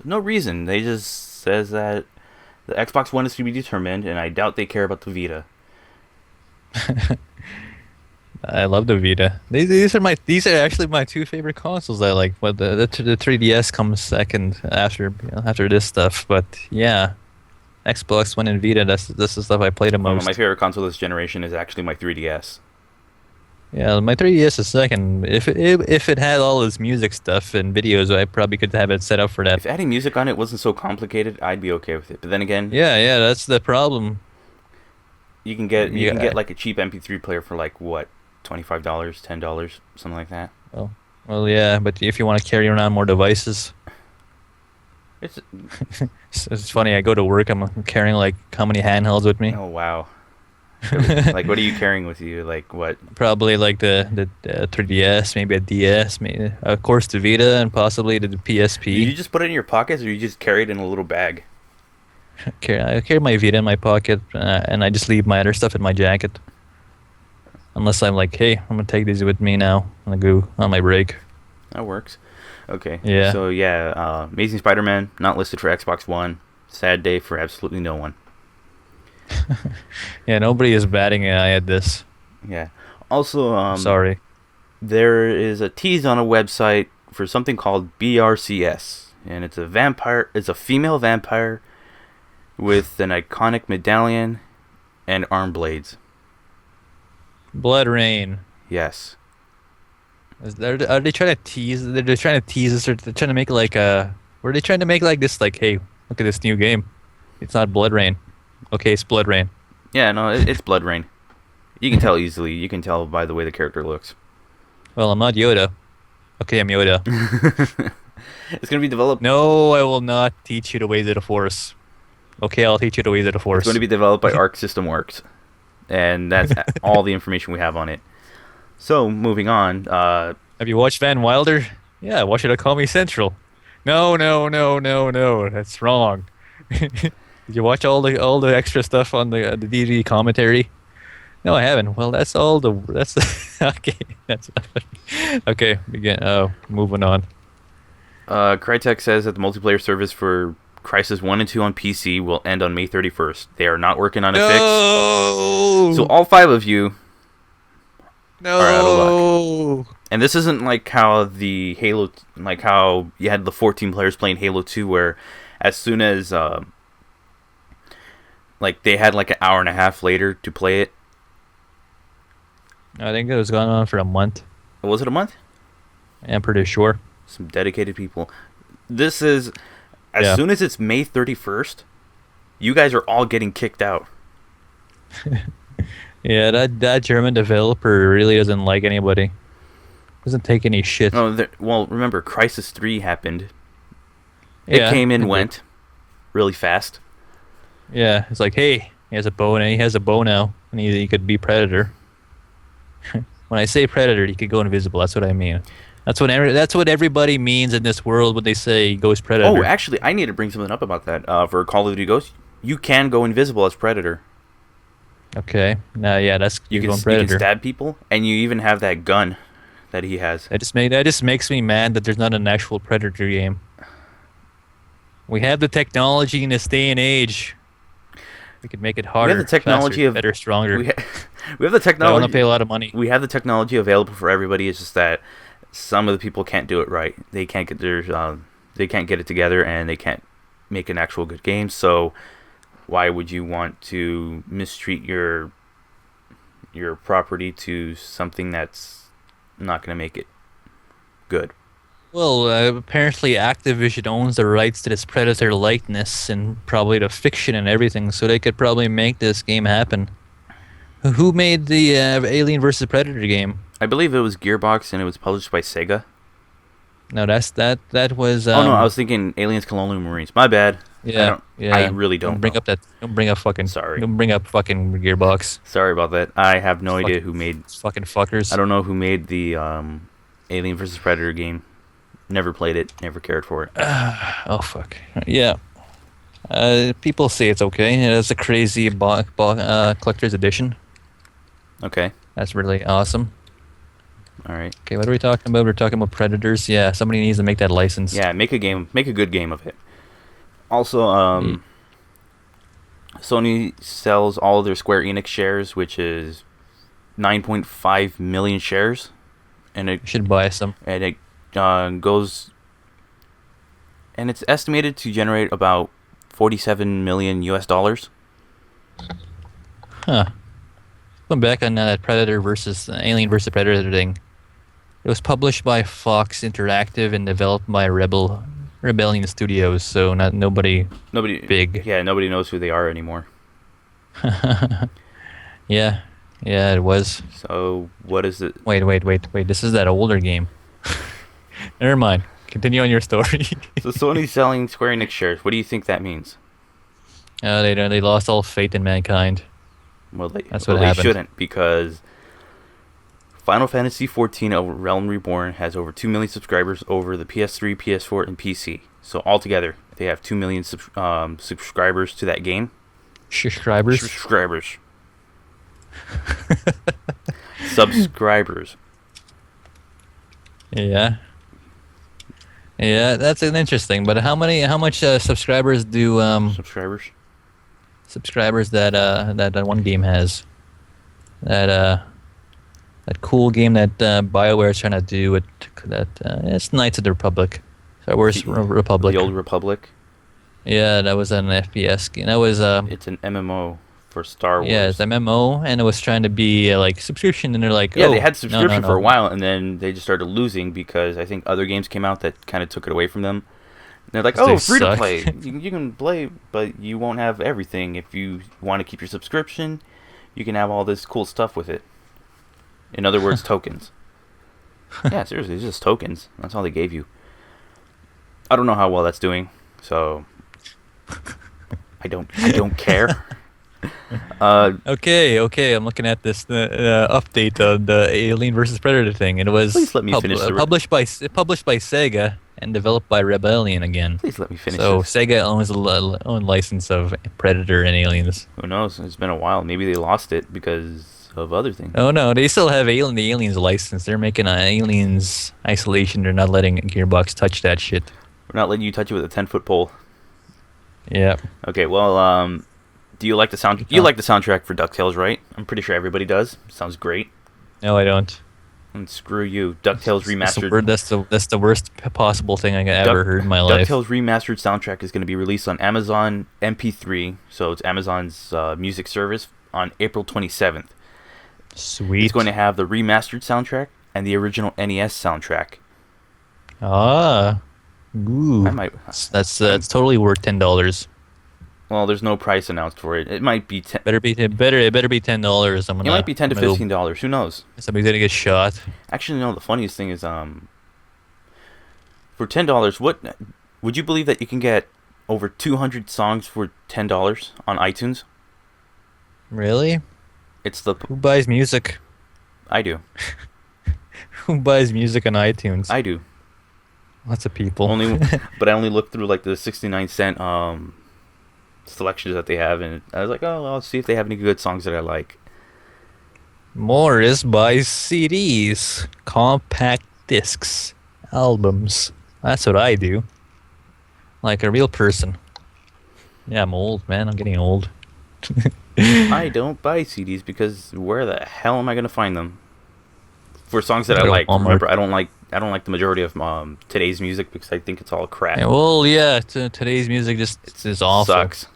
reason. They just says that the Xbox One is to be determined, and I doubt they care about the Vita. I love the Vita. These are actually my two favorite consoles. I like, but the 3DS comes second after this stuff. But yeah, Xbox One and Vita. That's the stuff I play the Oh, no, my most. favorite console this generation is actually my 3DS. Yeah, my 3DS is second. If it had all this music stuff and videos, I probably could have it set up for that. If adding music on it wasn't so complicated, I'd be okay with it. But then again, Yeah, yeah, that's the problem. you can get Yeah. like a cheap MP3 player for like what, $25, $10, something like that. Well, well, yeah, but if you want to carry around more devices, It's it's funny. I go to work. I'm carrying like how many handhelds with me? oh wow. Like what are you carrying with you? Like what? Probably like the 3DS, maybe a DS, maybe of course the Vita, and possibly the Do you PSP. just put it in your pockets or you just carry it in a little bag? I carry my Vita in my pocket, and I just leave my other stuff in my jacket. Unless I'm like, hey, I'm gonna take these with me now. I'm gonna go on my break. That works. Okay. Yeah. So yeah, Amazing Spider-Man not listed for Xbox One. Sad day for absolutely no one. Yeah, nobody is batting an eye at this. Yeah. Also, Sorry. there is a tease on a website for something called BRCS, and it's a vampire. It's a female vampire with an iconic medallion and arm blades. Blood Rain. Yes. Are they trying to tease? They're trying to tease us, or they're trying to make like a. Were they trying to make like this? Like, hey, look at this new game. It's not Blood Rain. Okay, it's Blood Rain. Yeah. No, it's Blood Rain. You can tell easily. You can tell by the way the character looks. Well, I'm not Yoda. Okay, I'm Yoda. It's gonna be developed. No, I will not teach you the ways of the Force. Okay, I'll teach you the ways of the It's Force. going to be developed by Arc System Works, and that's all the information we have on it. So moving on. Have you watched Van Wilder? Yeah, watch it at Comedy Central. No, no, no, no, no. That's wrong. Did you watch all the extra stuff on the DVD commentary? No, I haven't. Well, that's all the that's okay. That's okay. Begin. Oh, moving on. Crytek says that the multiplayer service for Crysis 1 and 2 on PC will end on May 31st. They are not working on a fix. No. So all 5 of you are out of luck. No. And this isn't like how the Halo, like how you had the 14 players playing Halo 2, where as soon as like they had like an hour and a half later to play it. I think it was going on for a month. Was it a month? I'm pretty sure. Some dedicated people. This is as soon as it's May 31st, you guys are all getting kicked out. Yeah, that German developer really doesn't like anybody. Doesn't take any shit. Oh, well, remember, Crysis 3 happened. It Yeah, came and it went really fast. Yeah, it's like, hey, he has a bow, and he has a bow now, and he could be Predator. When I say Predator, he could go invisible. That's what I mean. That's what everybody means in this world when they say Ghost Predator. Oh, actually, I need to bring something up about that. For Call of Duty Ghosts, you can go invisible as Predator. Okay. Yeah, that's You can Predator. stab people, and you even have that gun that he has. That just makes me mad that there's not an actual Predator game. We have the technology in this day and age. We could make it harder, We have the technology faster, of better, stronger. We have the I technology. want to pay a lot of money. We have the technology available for everybody. It's just that some of the people can't do it right. They can't get they can't get it together, and they can't make an actual good game. So why would you want to mistreat your property to something that's not going to make it good? Well, apparently Activision owns the rights to this Predator likeness and probably the fiction and everything, so they could probably make this game happen. Who made the Alien vs. Predator game? I believe it was Gearbox, and it was published by Sega. No, that was. Oh no, I was thinking Aliens Colonial Marines. My bad. Yeah, I really don't bring know. up that. Don't bring up fucking. Sorry. Don't bring up fucking Gearbox. Sorry about that. I have no idea who made. It's fucking fuckers. I don't know who made the Alien vs. Predator game. Never played it. Never cared for it. Oh fuck. Yeah. People say it's okay. It's a crazy collector's edition. Okay. That's really awesome. All right. Okay, what are we talking about? We're talking about Predators. Yeah, somebody needs to make that license. Yeah, make a game. Make a good game of it. Also, Sony sells all of their Square Enix shares, which is 9.5 million shares, and it You should buy some. and it goes, and it's estimated to generate about $47 million US. Huh. Going back on that Predator versus Alien versus Predator thing. It was published by Fox Interactive and developed by Rebellion Studios, so nobody big. Yeah, nobody knows who they are anymore. Yeah, it was. So what is it? Wait. This is that older game. Never mind. Continue on your story. So Sony's selling Square Enix shares. What do you think that means? They lost all faith in mankind. Well, That's what happened. They shouldn't, because Final Fantasy XIV Realm Reborn has over 2 million subscribers over the PS3, PS4, and PC. So altogether, they have 2 million subscribers to that game. Subscribers. Subscribers. Yeah, that's an interesting. But how much subscribers do subscribers that one game has? That cool game that BioWare is trying to do with that. It's Knights of the Republic. Star Wars Republic. The Old Republic. Yeah, that was an FPS game. That was It's an MMO for Star Wars. Yeah, it's MMO, and it was trying to be like subscription, and they're like, they had subscription no. for a while, and then they just started losing because I think other games came out that kind of took it away from them. And they're like, oh, free to play. You can play, but you won't have everything. If you want to keep your subscription, you can have all this cool stuff with it. In other words, tokens. Yeah, seriously, it's just tokens. That's all they gave you. I don't know how well that's doing, so I don't care. Okay. I'm looking at this update of the Alien versus Predator thing, and it was Please let me finish published by Sega and developed by Rebellion again. Please let me finish. So this. Sega owns the own license of Predator and Aliens. Who knows? It's been a while. Maybe they lost it because of other things. Oh no, they still have the Aliens license. They're making Aliens Isolation. They're not letting Gearbox touch that shit. We're not letting you touch it with a 10-foot pole. Yeah. Okay. Well, do you like the sound? You like the soundtrack for DuckTales, right? I'm pretty sure everybody does. Sounds great. No, I don't. And screw you. DuckTales Remastered. That's the worst possible thing I ever heard in my life. DuckTales Remastered soundtrack is going to be released on Amazon MP3, so it's Amazon's music service, on April 27th. Sweet. It's going to have the remastered soundtrack and the original NES soundtrack. Ah. Ooh. That's totally worth $10. Well, there's no price announced for it. It might be it better be $10. It might be $10 to $15. Who knows? Somebody's gonna get shot. Actually, no. The funniest thing is, for $10, what would you believe that you can get over 200 songs for $10 on iTunes? Really? Who buys music? I do. Who buys music on iTunes? I do. Lots of people. But I only looked through like the 69-cent selections that they have, and I was like, oh, I'll see if they have any good songs that I like. Morris buys CDs, compact discs, albums. That's what I do. Like a real person. Yeah, I'm old, man. I'm getting old. I don't buy CDs because where the hell am I gonna find them? For songs that I like. Remember, I don't like the majority of today's music because I think it's all crap. Yeah, well, yeah, today's music just is awful. Sucks.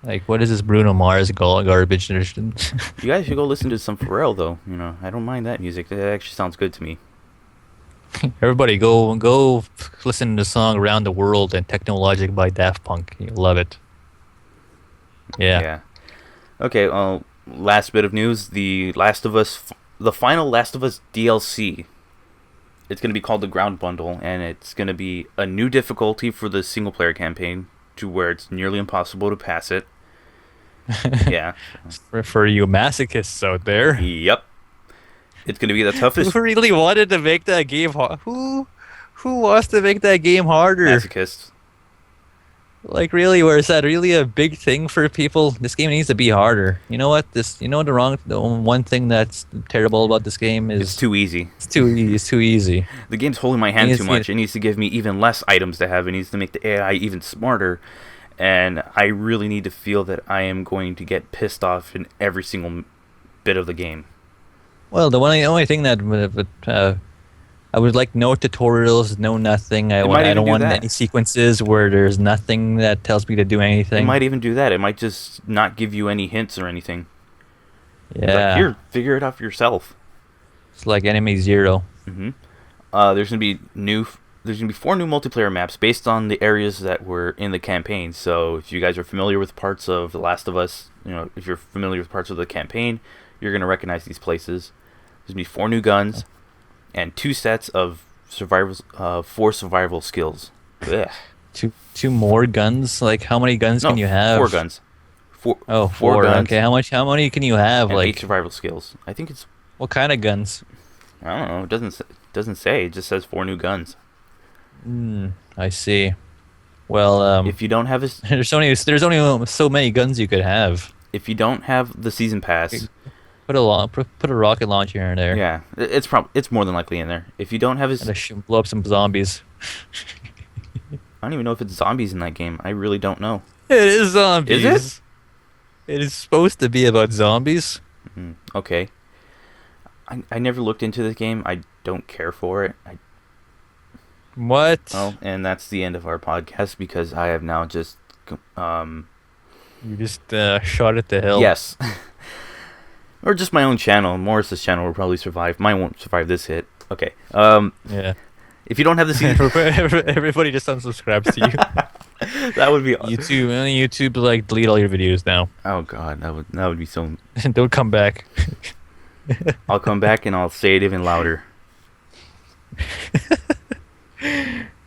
Like, what is this Bruno Mars garbage? You guys should go listen to some Pharrell, though. You know, I don't mind that music. It actually sounds good to me. Everybody, go listen to the song "Around the World" and "Technologic" by Daft Punk. You'll love it. Yeah. Okay. Last bit of news: the final Last of Us DLC. It's going to be called the Ground Bundle, and it's going to be a new difficulty for the single-player campaign, to where it's nearly impossible to pass it. Yeah. For you masochists out there. Yep. It's going to be the toughest. Who really wanted to make that game hard? Who wants to make that game harder? Masochists. Like, really, where is that really a big thing for people? This game needs to be harder. You know what? The one thing that's terrible about this game is it's too easy. It's too easy. The game's holding my hand too much. It needs to give me even less items to have. It needs to make the AI even smarter. And I really need to feel that I am going to get pissed off in every single bit of the game. Well, the only thing that would I would like no tutorials, no nothing. It might I even don't do want that. any sequences where there's nothing that tells me to do It anything. might even do that. It might just not give you any hints or anything. It's like, Yeah, here, figure it out for yourself. it's like Enemy Zero. hmm there's gonna be new. There's gonna be 4 new multiplayer maps based on the areas that were in the campaign. So if you guys are familiar with parts of The Last of Us, if you're familiar with parts of the campaign, you're gonna recognize these places. There's gonna be 4 new guns and 2 sets of survival, 4 survival skills. Ugh. Two more guns? Like how many guns No, can you 4 guns. have? Four Oh, four four. guns Okay, how many can you have? and 8 Like survival skills. I think it's what kind of guns? I don't know. It doesn't say. It just says 4 new guns. I see. Well, If you don't have this, there's only so many guns you could have. if you don't have the season pass, Put a rocket launcher in there yeah, it's more than likely in there. If you don't have this, and blow up some zombies. I don't even know if it's zombies in that game. I really don't know. It is zombies. Is it? It is supposed to be about zombies. Okay. I never looked into this game. I don't care for it. What? Oh, and that's the end of our podcast because I have now just You just shot it to hell. yes. Or just my own channel. Morris's channel will probably survive. Mine won't survive this hit. Okay. Yeah. If you don't have the season, Everybody just unsubscribes to you. that would be YouTube like delete all your videos now. Oh god, that would be so. Don't come back. I'll come back and I'll say it even louder.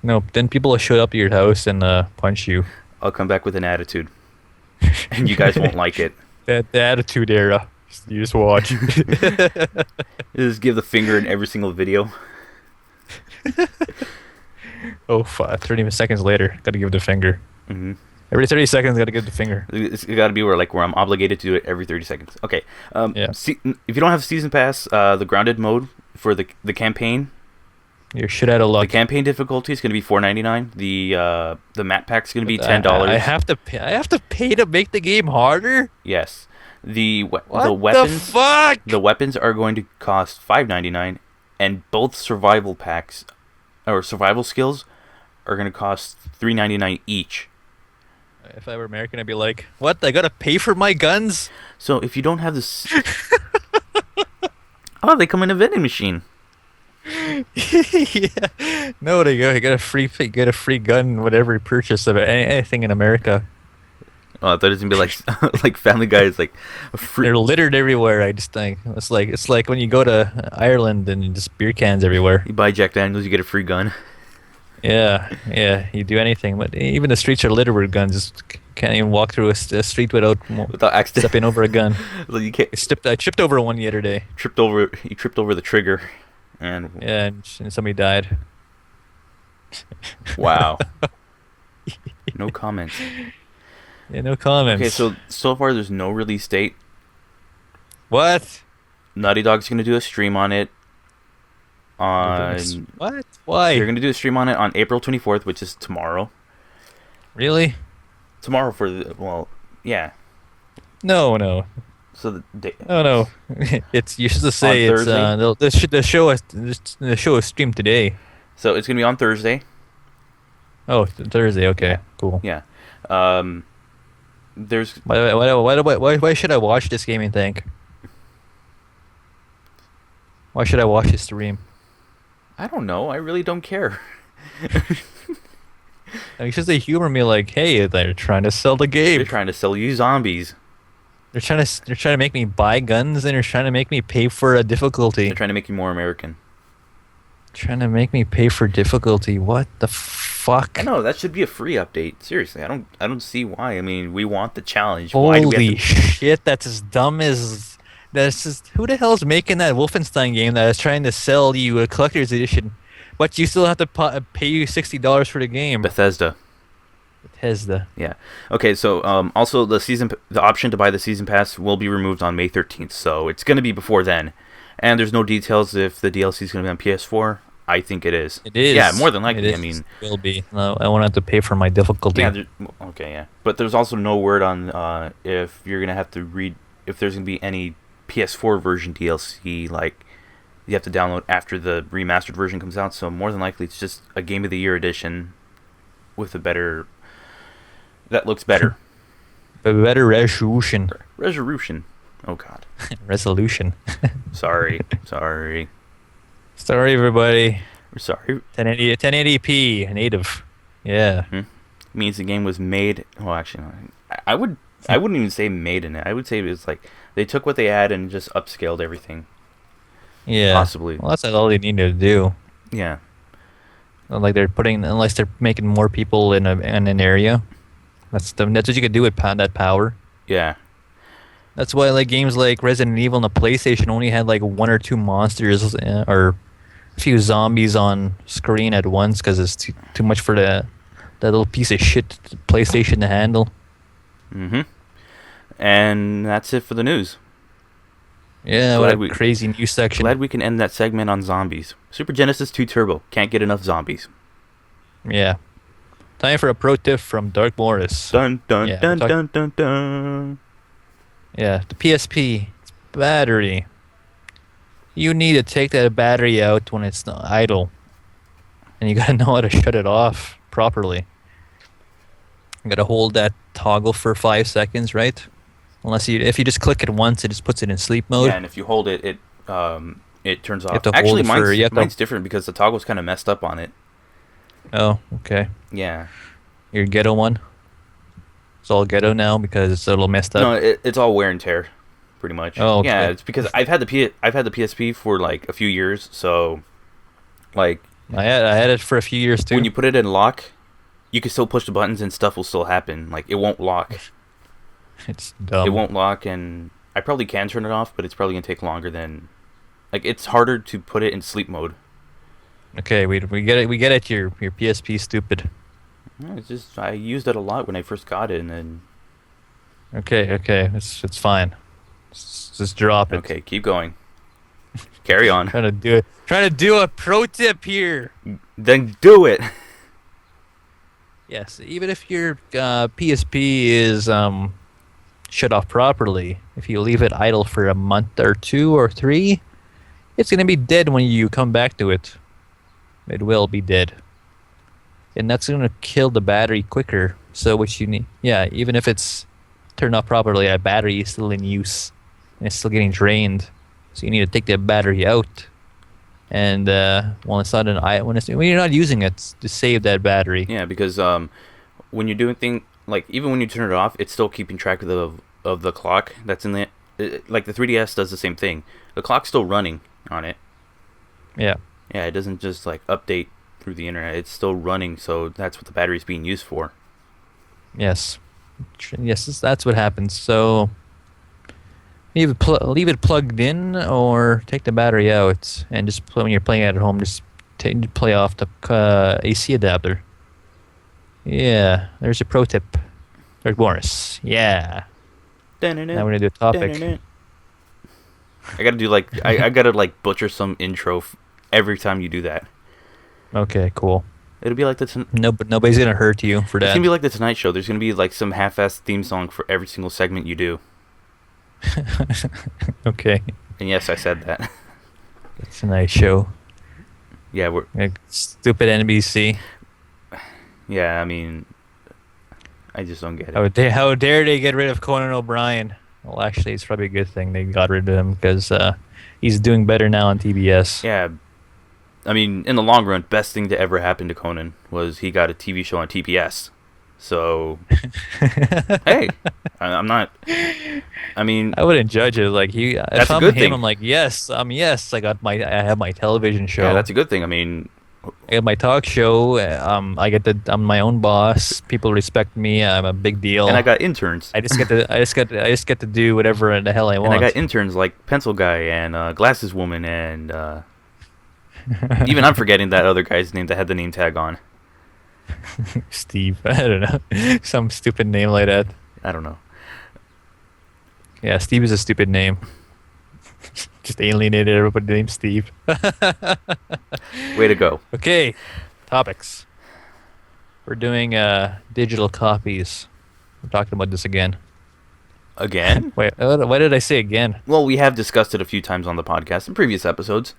No, then people will show up at your house and punch you. I'll come back with an attitude, and you guys won't like it. The attitude era. You just watch. Just give the finger in every single video. Oh, 30 seconds later, gotta give the finger. hmm Every 30 seconds, gotta give the finger. It's got to be where I'm obligated to do it every 30 seconds. Okay. Yeah. If you don't have season pass, the grounded mode for the campaign, You're shit out of the luck. campaign difficulty is going to be $4.99. The map pack is going to be $10. I have to pay. I have to pay to make the game harder. Yes. The What weapons. the fuck? The weapons are going to cost $5.99, and both survival packs or survival skills are going to cost $3.99 each. If I were American, I'd be like, "What? I gotta pay for my guns?" So if you don't have this, oh, they come in a vending machine. Yeah. No, they go. You get a free gun, whatever you purchase of anything in America. Oh, I thought it was gonna be like like Family Guy is like a free. They're littered everywhere. I just think it's like when you go to Ireland and just beer cans everywhere. You buy Jack Daniels, you get a free gun. Yeah. You do anything, but even the streets are littered with guns. Just can't even walk through a street without accident. stepping over a gun. You can't. I tripped over one the other day. You tripped over the trigger, and Yeah, and somebody died. wow. No comments. Yeah, no comments. Okay, so far there's no release date. What? Naughty Dog's gonna do a stream on it. What? Why? They're gonna do a stream on it on April 24th, which is tomorrow. Really? Tomorrow yeah. No. So the day. Oh no. It's you should say On it's Thursday? the show is streamed today. So it's gonna be on Thursday. Oh, Thursday. Okay, Yeah. cool. Yeah. There's Why should I watch this GaminTank? Why should I watch this stream? I don't know. I really don't care. It's just they humor me like, hey, they're trying to sell the game. They're trying to sell you zombies. They're trying to make me buy guns and they're trying to make me pay for a difficulty. They're trying to make you more American. Trying to make me pay for difficulty. What the fuck? I know that should be a free update. Seriously, I don't see why. I mean, we want the challenge. Why do we Holy have to... shit! That's as dumb as that's just who the hell is making that Wolfenstein game that is trying to sell you a collector's edition, but you still have to pay you $60 for the game. Bethesda. Yeah. Okay. So also the option to buy the season pass will be removed on May 13th. So it's going to be before then, and there's no details if the DLC is going to be on PS4. I think it is. It is. Yeah, more than likely. I mean, it will be. No, I won't have to pay for my difficulty. Yeah. Okay. Yeah. But there's also no word on if you're going to have to read if there's going to be any PS4 version DLC like you have to download after the remastered version comes out. So more than likely, it's just a Game of the Year edition with a better that looks better. A better resolution. Resolution. Oh God. Resolution. Sorry, everybody. We're sorry. 1080p native. Yeah. Means the game was made. Well, actually, I wouldn't even say made in it. I would say it was like they took what they had and just upscaled everything. Yeah. Possibly. Well, that's all they needed to do. Yeah. Like unless they're making more people in an area. That's what you could do with that power. Yeah. That's why like games like Resident Evil on the PlayStation only had like one or two monsters or a few zombies on screen at once because it's too much for that little piece of shit PlayStation to handle. And that's it for the news. Yeah, what a crazy news section. Glad we can end that segment on zombies. Super Genesis 2 Turbo. Can't get enough zombies. Yeah. Time for a pro tip from Dark Morris. Dun dun dun dun dun dun. Yeah, the PSP, it's battery. You need to take that battery out when it's not idle. And you gotta know how to shut it off properly. You gotta hold that toggle for 5 seconds, right? If you just click it once, it just puts it in sleep mode. Yeah, and if you hold it, it turns off. Actually, mine's different because the toggle's kind of messed up on it. Oh, okay. Yeah. Your ghetto one? It's all ghetto now because it's a little messed up. No, it's all wear and tear, pretty much. Oh, okay. Yeah, it's because I've had the PSP for like a few years, so like I had it for a few years too. When you put it in lock, you can still push the buttons and stuff will still happen. Like it won't lock. It's dumb. It won't lock, and I probably can turn it off, but it's probably gonna take longer than. Like it's harder to put it in sleep mode. Okay, we get it. We get it. Your PSP stupid. It's just I used it a lot when I first got it, and then. Okay, it's fine. Just drop it. Okay, keep going. Carry on. Trying to do a pro tip here. Then do it. Yes, even if your PSP is shut off properly, if you leave it idle for a month or 2 or 3, it's gonna be dead when you come back to it. It will be dead. And that's going to kill the battery quicker. So what you need, even if it's turned off properly, that battery is still in use and it's still getting drained. So you need to take that battery out, and when you're not using it, to save that battery. Yeah, because when you're doing things like even when you turn it off, it's still keeping track of the clock that's in like the 3DS does the same thing. The clock's still running on it. Yeah. Yeah, it doesn't just like update through the internet. It's still running, so that's what the battery's being used for. Yes, that's what happens. So leave it plugged in, or take the battery out, and just when you're playing at home, just play off the AC adapter. Yeah, there's a pro tip. Derek Morris. Yeah. Now we're gonna do a topic. I gotta do I gotta butcher some intro every time you do that. Okay, cool. It'll be like but nobody's gonna hurt you for that. It's gonna be like the Tonight Show. There's gonna be like some half-assed theme song for every single segment you do. Okay. And yes, I said that. The Tonight Show. Yeah, we're stupid NBC. Yeah, I mean, I just don't get it. How dare they get rid of Conan O'Brien? Well, actually, it's probably a good thing they got rid of him because he's doing better now on TBS. Yeah. I mean, in the long run, best thing to ever happen to Conan was he got a TV show on TBS. So, hey, I'm not. I mean, I wouldn't judge it. Like that's a good thing. I'm like, yes, yes. I have my television show. Yeah, that's a good thing. I mean, I have my talk show. I'm my own boss. People respect me. I'm a big deal. And I got interns. I just get to do whatever the hell I want. And I got interns like Pencil Guy and Glasses Woman and. Even I'm forgetting that other guy's name that had the name tag on. Steve. I don't know. Some stupid name like that. I don't know. Yeah, Steve is a stupid name. Just alienated everybody named Steve. Way to go. Okay. Topics. We're doing digital copies. We're talking about this again. Again? Wait, why did I say again? Well, we have discussed it a few times on the podcast in previous episodes.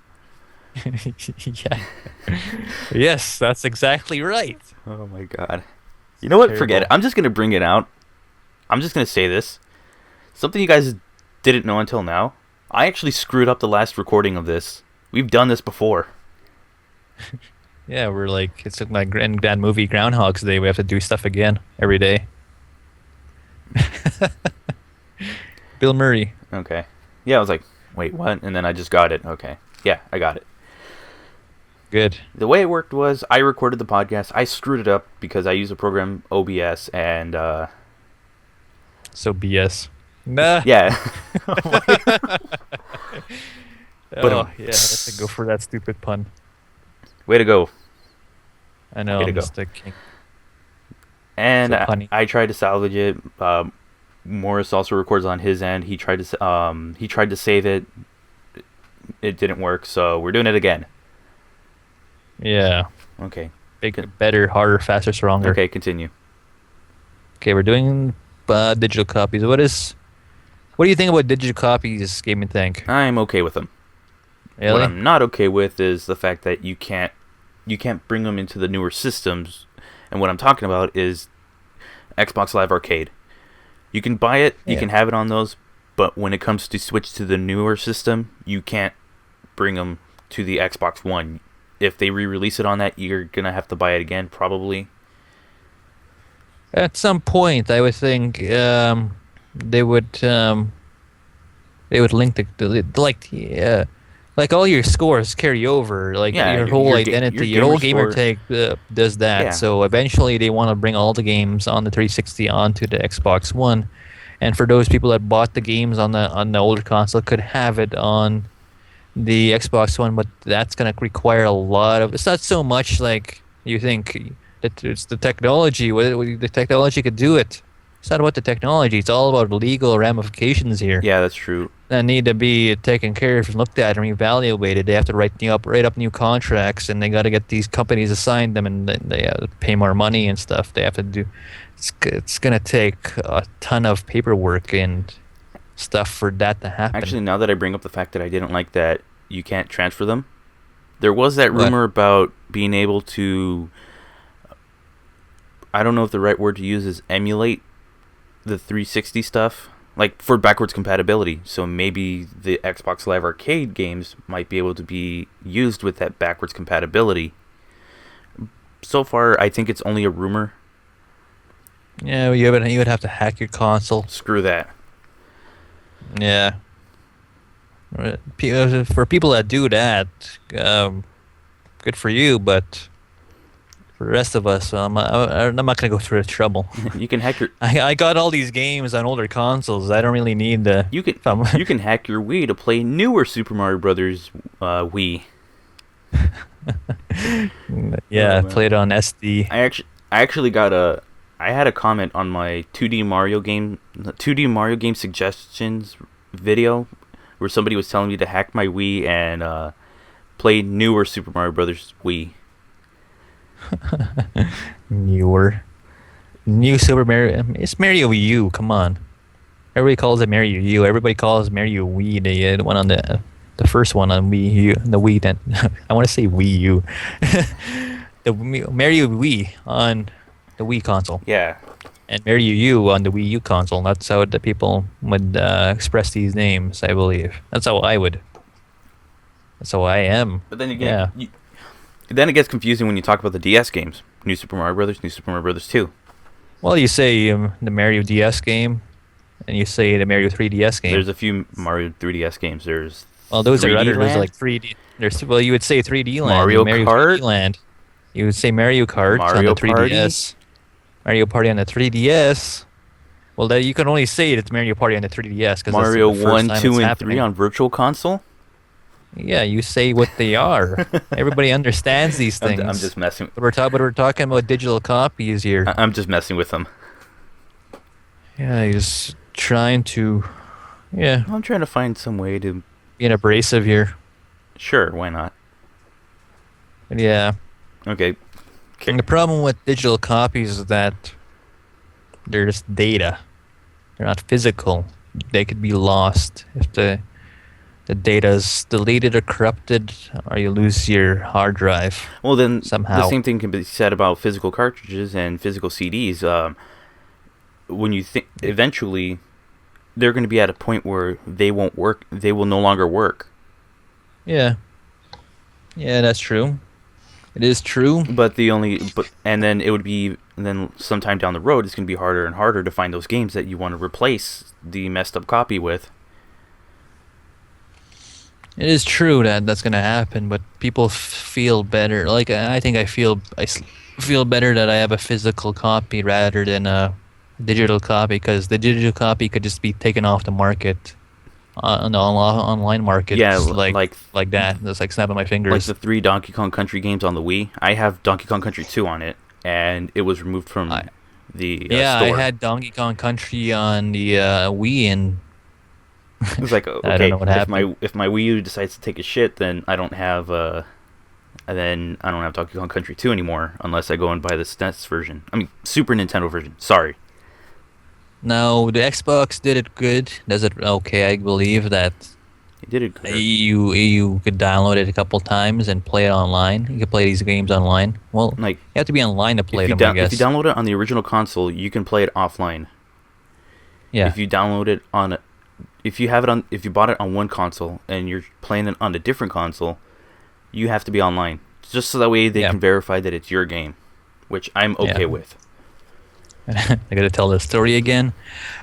Yeah. Yes, that's exactly right. Oh my god. You know what? Terrible. Forget it. I'm just gonna bring it out. I'm just gonna say this. Something you guys didn't know until now. I actually screwed up the last recording of this. We've done this before. Yeah, we're like, it's like my granddad movie Groundhog's Day. We have to do stuff again every day. Bill Murray. Okay. Yeah, I was like, wait, what? And then I just got it. Okay. Yeah, I got it. Good. The way it worked was I recorded the podcast. I screwed it up because I use a program OBS and So BS. Nah. yeah. Oh, yeah, let's go for that stupid pun. Way to go. I know, Way to go. Mr. King. And So punny. I tried to salvage it. Morris also records on his end. He tried to save it. It didn't work, so we're doing it again. Yeah. Okay. Bigger, better, harder, faster, stronger. Okay, continue. Okay, we're doing digital copies. What do you think about digital copies, GaminTank? I'm okay with them. Really? What I'm not okay with is the fact that you can't bring them into the newer systems. And what I'm talking about is Xbox Live Arcade. You can buy it, you can have it on those, but when it comes to switch to the newer system, you can't bring them to the Xbox One. If they re-release it on that, you're gonna have to buy it again, probably. At some point, I would think they would link like all your scores carry over, like your whole identity, your whole gamer tag does that. Yeah. So eventually, they want to bring all the games on the 360 onto the Xbox One, and for those people that bought the games on the older console, could have it on the Xbox One, but that's gonna require a lot of. It's not so much like you think that it's the technology. The technology could do it. It's not about the technology. It's all about legal ramifications here. Yeah, that's true. That need to be taken care of and looked at and evaluated. They have to write up new contracts, and they got to get these companies assigned them, and they have to pay more money and stuff. They have to do. It's gonna take a ton of paperwork and stuff for that to happen. Actually, now that I bring up the fact that I didn't like that you can't transfer them, there was that rumor about being able to. I don't know if the right word to use is emulate the 360 stuff, like for backwards compatibility. So maybe the Xbox Live Arcade games might be able to be used with that backwards compatibility. So far, I think it's only a rumor. Yeah, you would have to hack your console. Screw that. Yeah. For people that do that, good for you, but for the rest of us, I'm not going to go through the trouble. You can hack your... I got all these games on older consoles. I don't really need the... You can hack your Wii to play newer Super Mario Brothers Wii. Yeah, I played on SD. I actually got I had a comment on my 2D Mario game suggestions video where somebody was telling me to hack my Wii and play newer Super Mario Brothers Wii. New Super Mario. It's Mario U. Come on, everybody calls it Mario U. Everybody calls Mario Wii. The one on the first one on Wii U. The Wii. Then I want to say Wii U. The Mario Wii on the Wii console. Yeah. And Mario U on the Wii U console. That's how the people would express these names. I believe that's how I would. That's how I am. But then again, then it gets confusing when you talk about the DS games. New Super Mario Brothers, New Super Mario Brothers 2. Well, you say the Mario DS game, and you say the Mario 3DS game. There's a few Mario 3DS games. There's those are other. There's like 3D. You would say 3D Land. Mario Kart. 3D Land. You would say Mario Kart Mario on the 3DS. Mario Party on the 3DS. Well, you can only say it's Mario Party on the 3DS because Mario 1, 2, and 3 on Virtual Console. Yeah, you say what they are. Everybody understands these things. I'm just messing. But we're talking about digital copies here. I'm just messing with them. Yeah, he's trying to. Yeah. I'm trying to find some way to be abrasive here. Sure, why not? But yeah. Okay. And the problem with digital copies is that they're just data. They're not physical. They could be lost if the data's deleted or corrupted, or you lose your hard drive Well, then the somehow. same thing can be said about physical cartridges and physical CDs. When you think eventually they're going to be at a point where they won't work, they will no longer work. Yeah, yeah, that's true. It is true. And then it would be, and then sometime down the road, it's going to be harder and harder to find those games that you want to replace the messed up copy with. It is true that that's gonna happen, but people feel better. Like I think feel better that I have a physical copy rather than a digital copy, because the digital copy could just be taken off the market on the online market, Yeah, just like that. That's like snapping my like fingers. the 3 Donkey Kong Country games on the Wii. I have Donkey Kong Country 2 on it, and it was removed from I, the yeah, I store. had Donkey Kong Country on the Wii, and It was like, I don't okay, know what happened. if my Wii U decides to take a shit, then I don't have Donkey Kong Country 2 anymore unless I go and buy the SNES version. I mean, Super Nintendo version. Sorry. No, the Xbox did it good. Does it okay? I believe that It did it good. you could download it a couple times and play it online. You could play these games online. Well, Like, you have to be online to play them, I if you guess. download it on the original console, you can play it offline. Yeah, If you download it on if you bought it on one console and you're playing it on a different console, you have to be online. Just so that way they yeah, can verify that it's your game, which I'm yeah. okay with. I gotta tell the story again.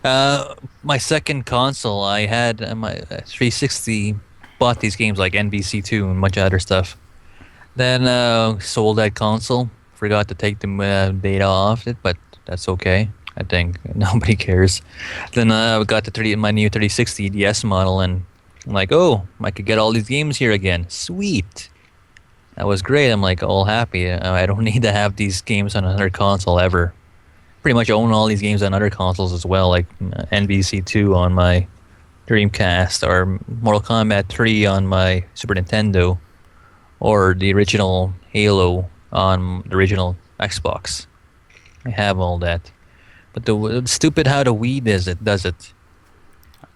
My second console, I had my 360. Bought these games like NBC2 and a bunch of other stuff. Then sold that console. Forgot to take the data off it, but that's okay. I think nobody cares. Then I got my new 360 DS model, and I'm like, oh, I could get all these games here again. Sweet. That was great. I'm like all happy. I don't need to have these games on another console ever. Pretty much own all these games on other consoles as well, like NBC2 on my Dreamcast, or Mortal Kombat 3 on my Super Nintendo, or the original Halo on the original Xbox. I have all that. But stupid how the Wii does it.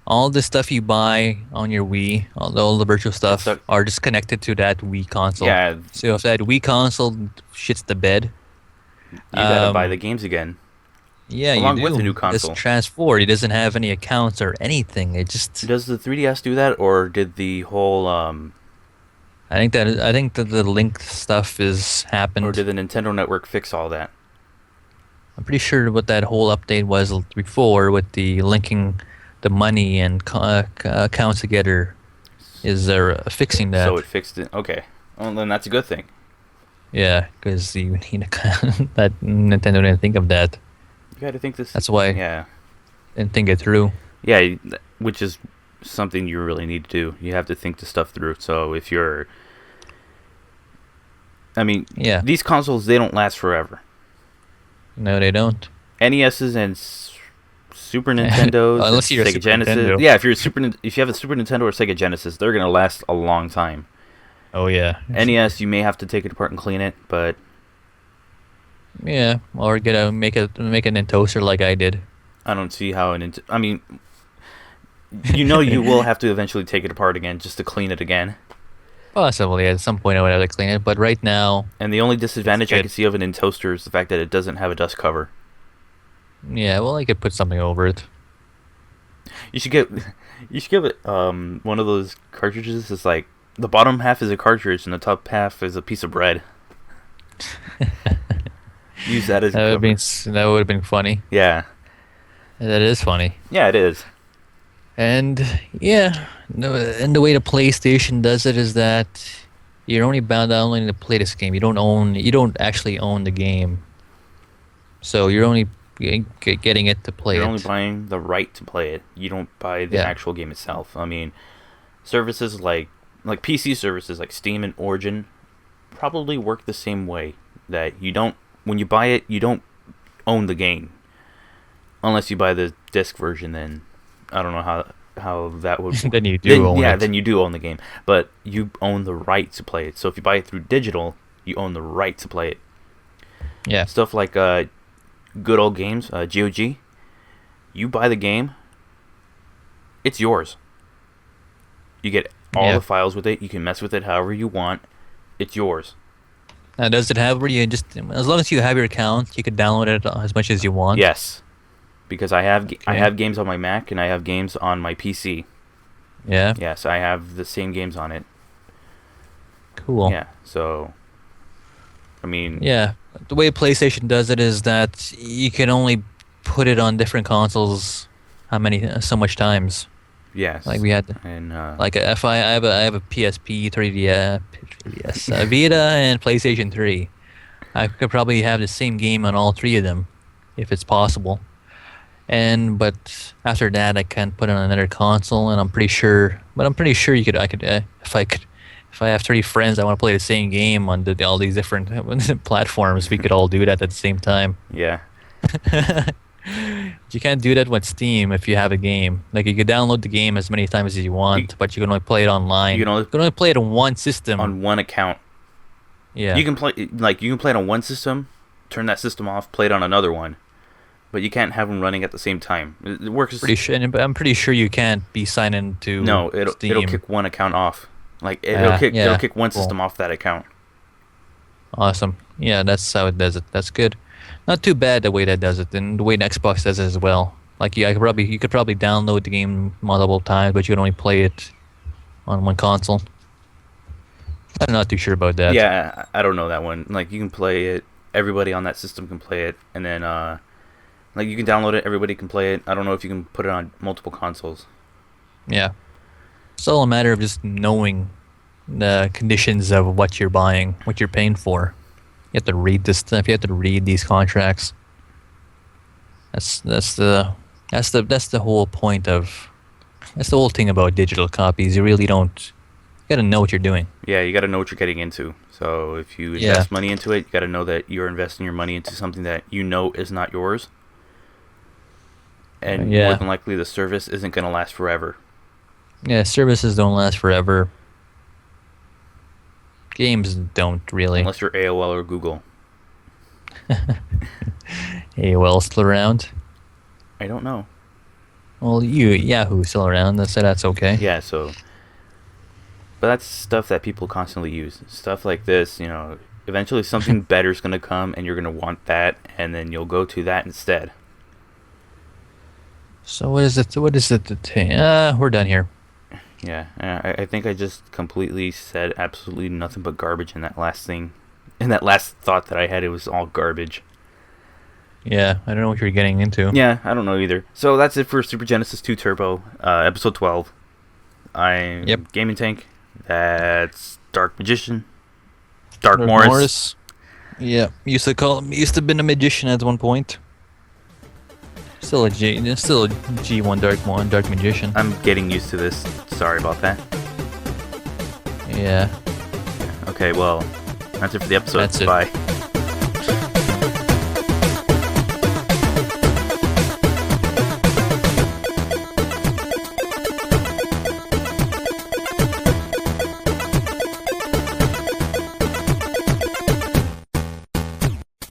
All the stuff you buy on your Wii, all the virtual stuff, are just connected to that Wii console. Yeah. So if that Wii console shits the bed, You gotta buy the games again. yeah, along you do. with the new console. It's transferred. It doesn't have any accounts or anything. It just. Does the 3DS do that, or did the whole I think that the link stuff is happened. or did the Nintendo Network fix all that? I'm pretty sure what that whole update was before, with the linking the money and accounts together, is fixing that. So it fixed it. Okay. Well, then that's a good thing. Yeah, because you need that Nintendo didn't think of that. You gotta think this. That's why. Yeah. Didn't think it through. Yeah, which is something you really need to do. You have to think the stuff through. So if you're, I mean, yeah, these consoles, they don't last forever. No, they don't. NESs and Super Nintendos, Unless you're a Sega Super Genesis. Nintendo. Yeah, if you have a Super Nintendo or Sega Genesis, they're gonna last a long time. Oh yeah. NES, you may have to take it apart and clean it, but yeah, or make a Nintoaster like I did. I don't see how I mean, you will have to eventually take it apart again just to clean it again. Possibly at some point I would have to clean it, but right now. And the only disadvantage I can see of an Nintoaster is the fact that it doesn't have a dust cover. Yeah, well, I could put something over it. You should get it one of those cartridges. It's like the bottom half is a cartridge and the top half is a piece of bread. Use that as that would have been funny. Yeah. That is funny. Yeah, it is. And yeah, and the way the PlayStation does it is that you're only bound only to play this game. You don't actually own the game. So you're only getting it to play You're it. only buying the right to play it. You don't buy the actual game itself. I mean, services like PC services like Steam and Origin probably work the same way. That when you buy it, you don't own the game. Unless you buy the disc version, then I don't know how that would. Then you do own it. Yeah, then you do own the game, but you own the right to play it. So if you buy it through digital, you own the right to play it. Yeah. Stuff like good old games, GOG. You buy the game, it's yours. You get all the files with it. You can mess with it however you want. It's yours. Now, does it have where you just, as long as you have your account, you can download it as much as you want? Yes, because I have games on my Mac and I have games on my PC. Yeah. Yes, I have the same games on it. Cool. Yeah. So, I mean. Yeah, the way PlayStation does it is that you can only put it on different consoles so much times. Yes. Like we had, like if I have a PSP, 3DS, Vita, and PlayStation 3. I could probably have the same game on all three of them, if it's possible. But after that, I can't put it on another console, and I'm pretty sure you could. If I have 3 friends that want to play the same game on all these different platforms, we could all do that at the same time. Yeah. You can't do that with Steam if you have a game. Like, you could download the game as many times as you want, but you can only play it online. You can only play it on one system. On one account. Yeah. You can play it on one system, turn that system off, play it on another one. But you can't have them running at the same time. It works. I'm pretty sure you can't be signed into Steam. It'll kick one account off. Like, it'll kick one system off that account. Awesome. Yeah, that's how it does it. That's good. Not too bad the way that does it, and the way Xbox does it as well. Like, you could probably download the game multiple times, but you can only play it on one console. I'm not too sure about that. Yeah, I don't know that one. Like, you can play it. Everybody on that system can play it, and then like, you can download it. Everybody can play it. I don't know if you can put it on multiple consoles. Yeah, it's all a matter of just knowing the conditions of what you're buying, what you're paying for. You have to read this stuff. You have to read these contracts. That's the whole point of. That's the whole thing about digital copies. You really don't. You gotta know what you're doing. Yeah, you gotta know what you're getting into. So if you invest money into it, you gotta know that you're investing your money into something that you know is not yours. And more than likely, the service isn't gonna last forever. Yeah, services don't last forever. Games don't really. Unless you're AOL or Google. AOL still around? I don't know. Well, Yahoo's still around. That's okay. Yeah, so. But that's stuff that people constantly use. Stuff like this, eventually something better's going to come and you're going to want that, and then you'll go to that instead. So what is it? We're done here. Yeah, I think I just completely said absolutely nothing but garbage in that last thing. In that last thought that I had, it was all garbage. Yeah, I don't know what you're getting into. Yeah, I don't know either. So that's it for Super Genesis 2 Turbo, episode 12. I'm GaminTank. That's Dark Magician. Dark Morris. Yeah, used to been a magician at one point. Still a G1 Dark Magician. I'm getting used to this. Sorry about that. Yeah. Okay, well, that's it for the episode. That's it. Bye.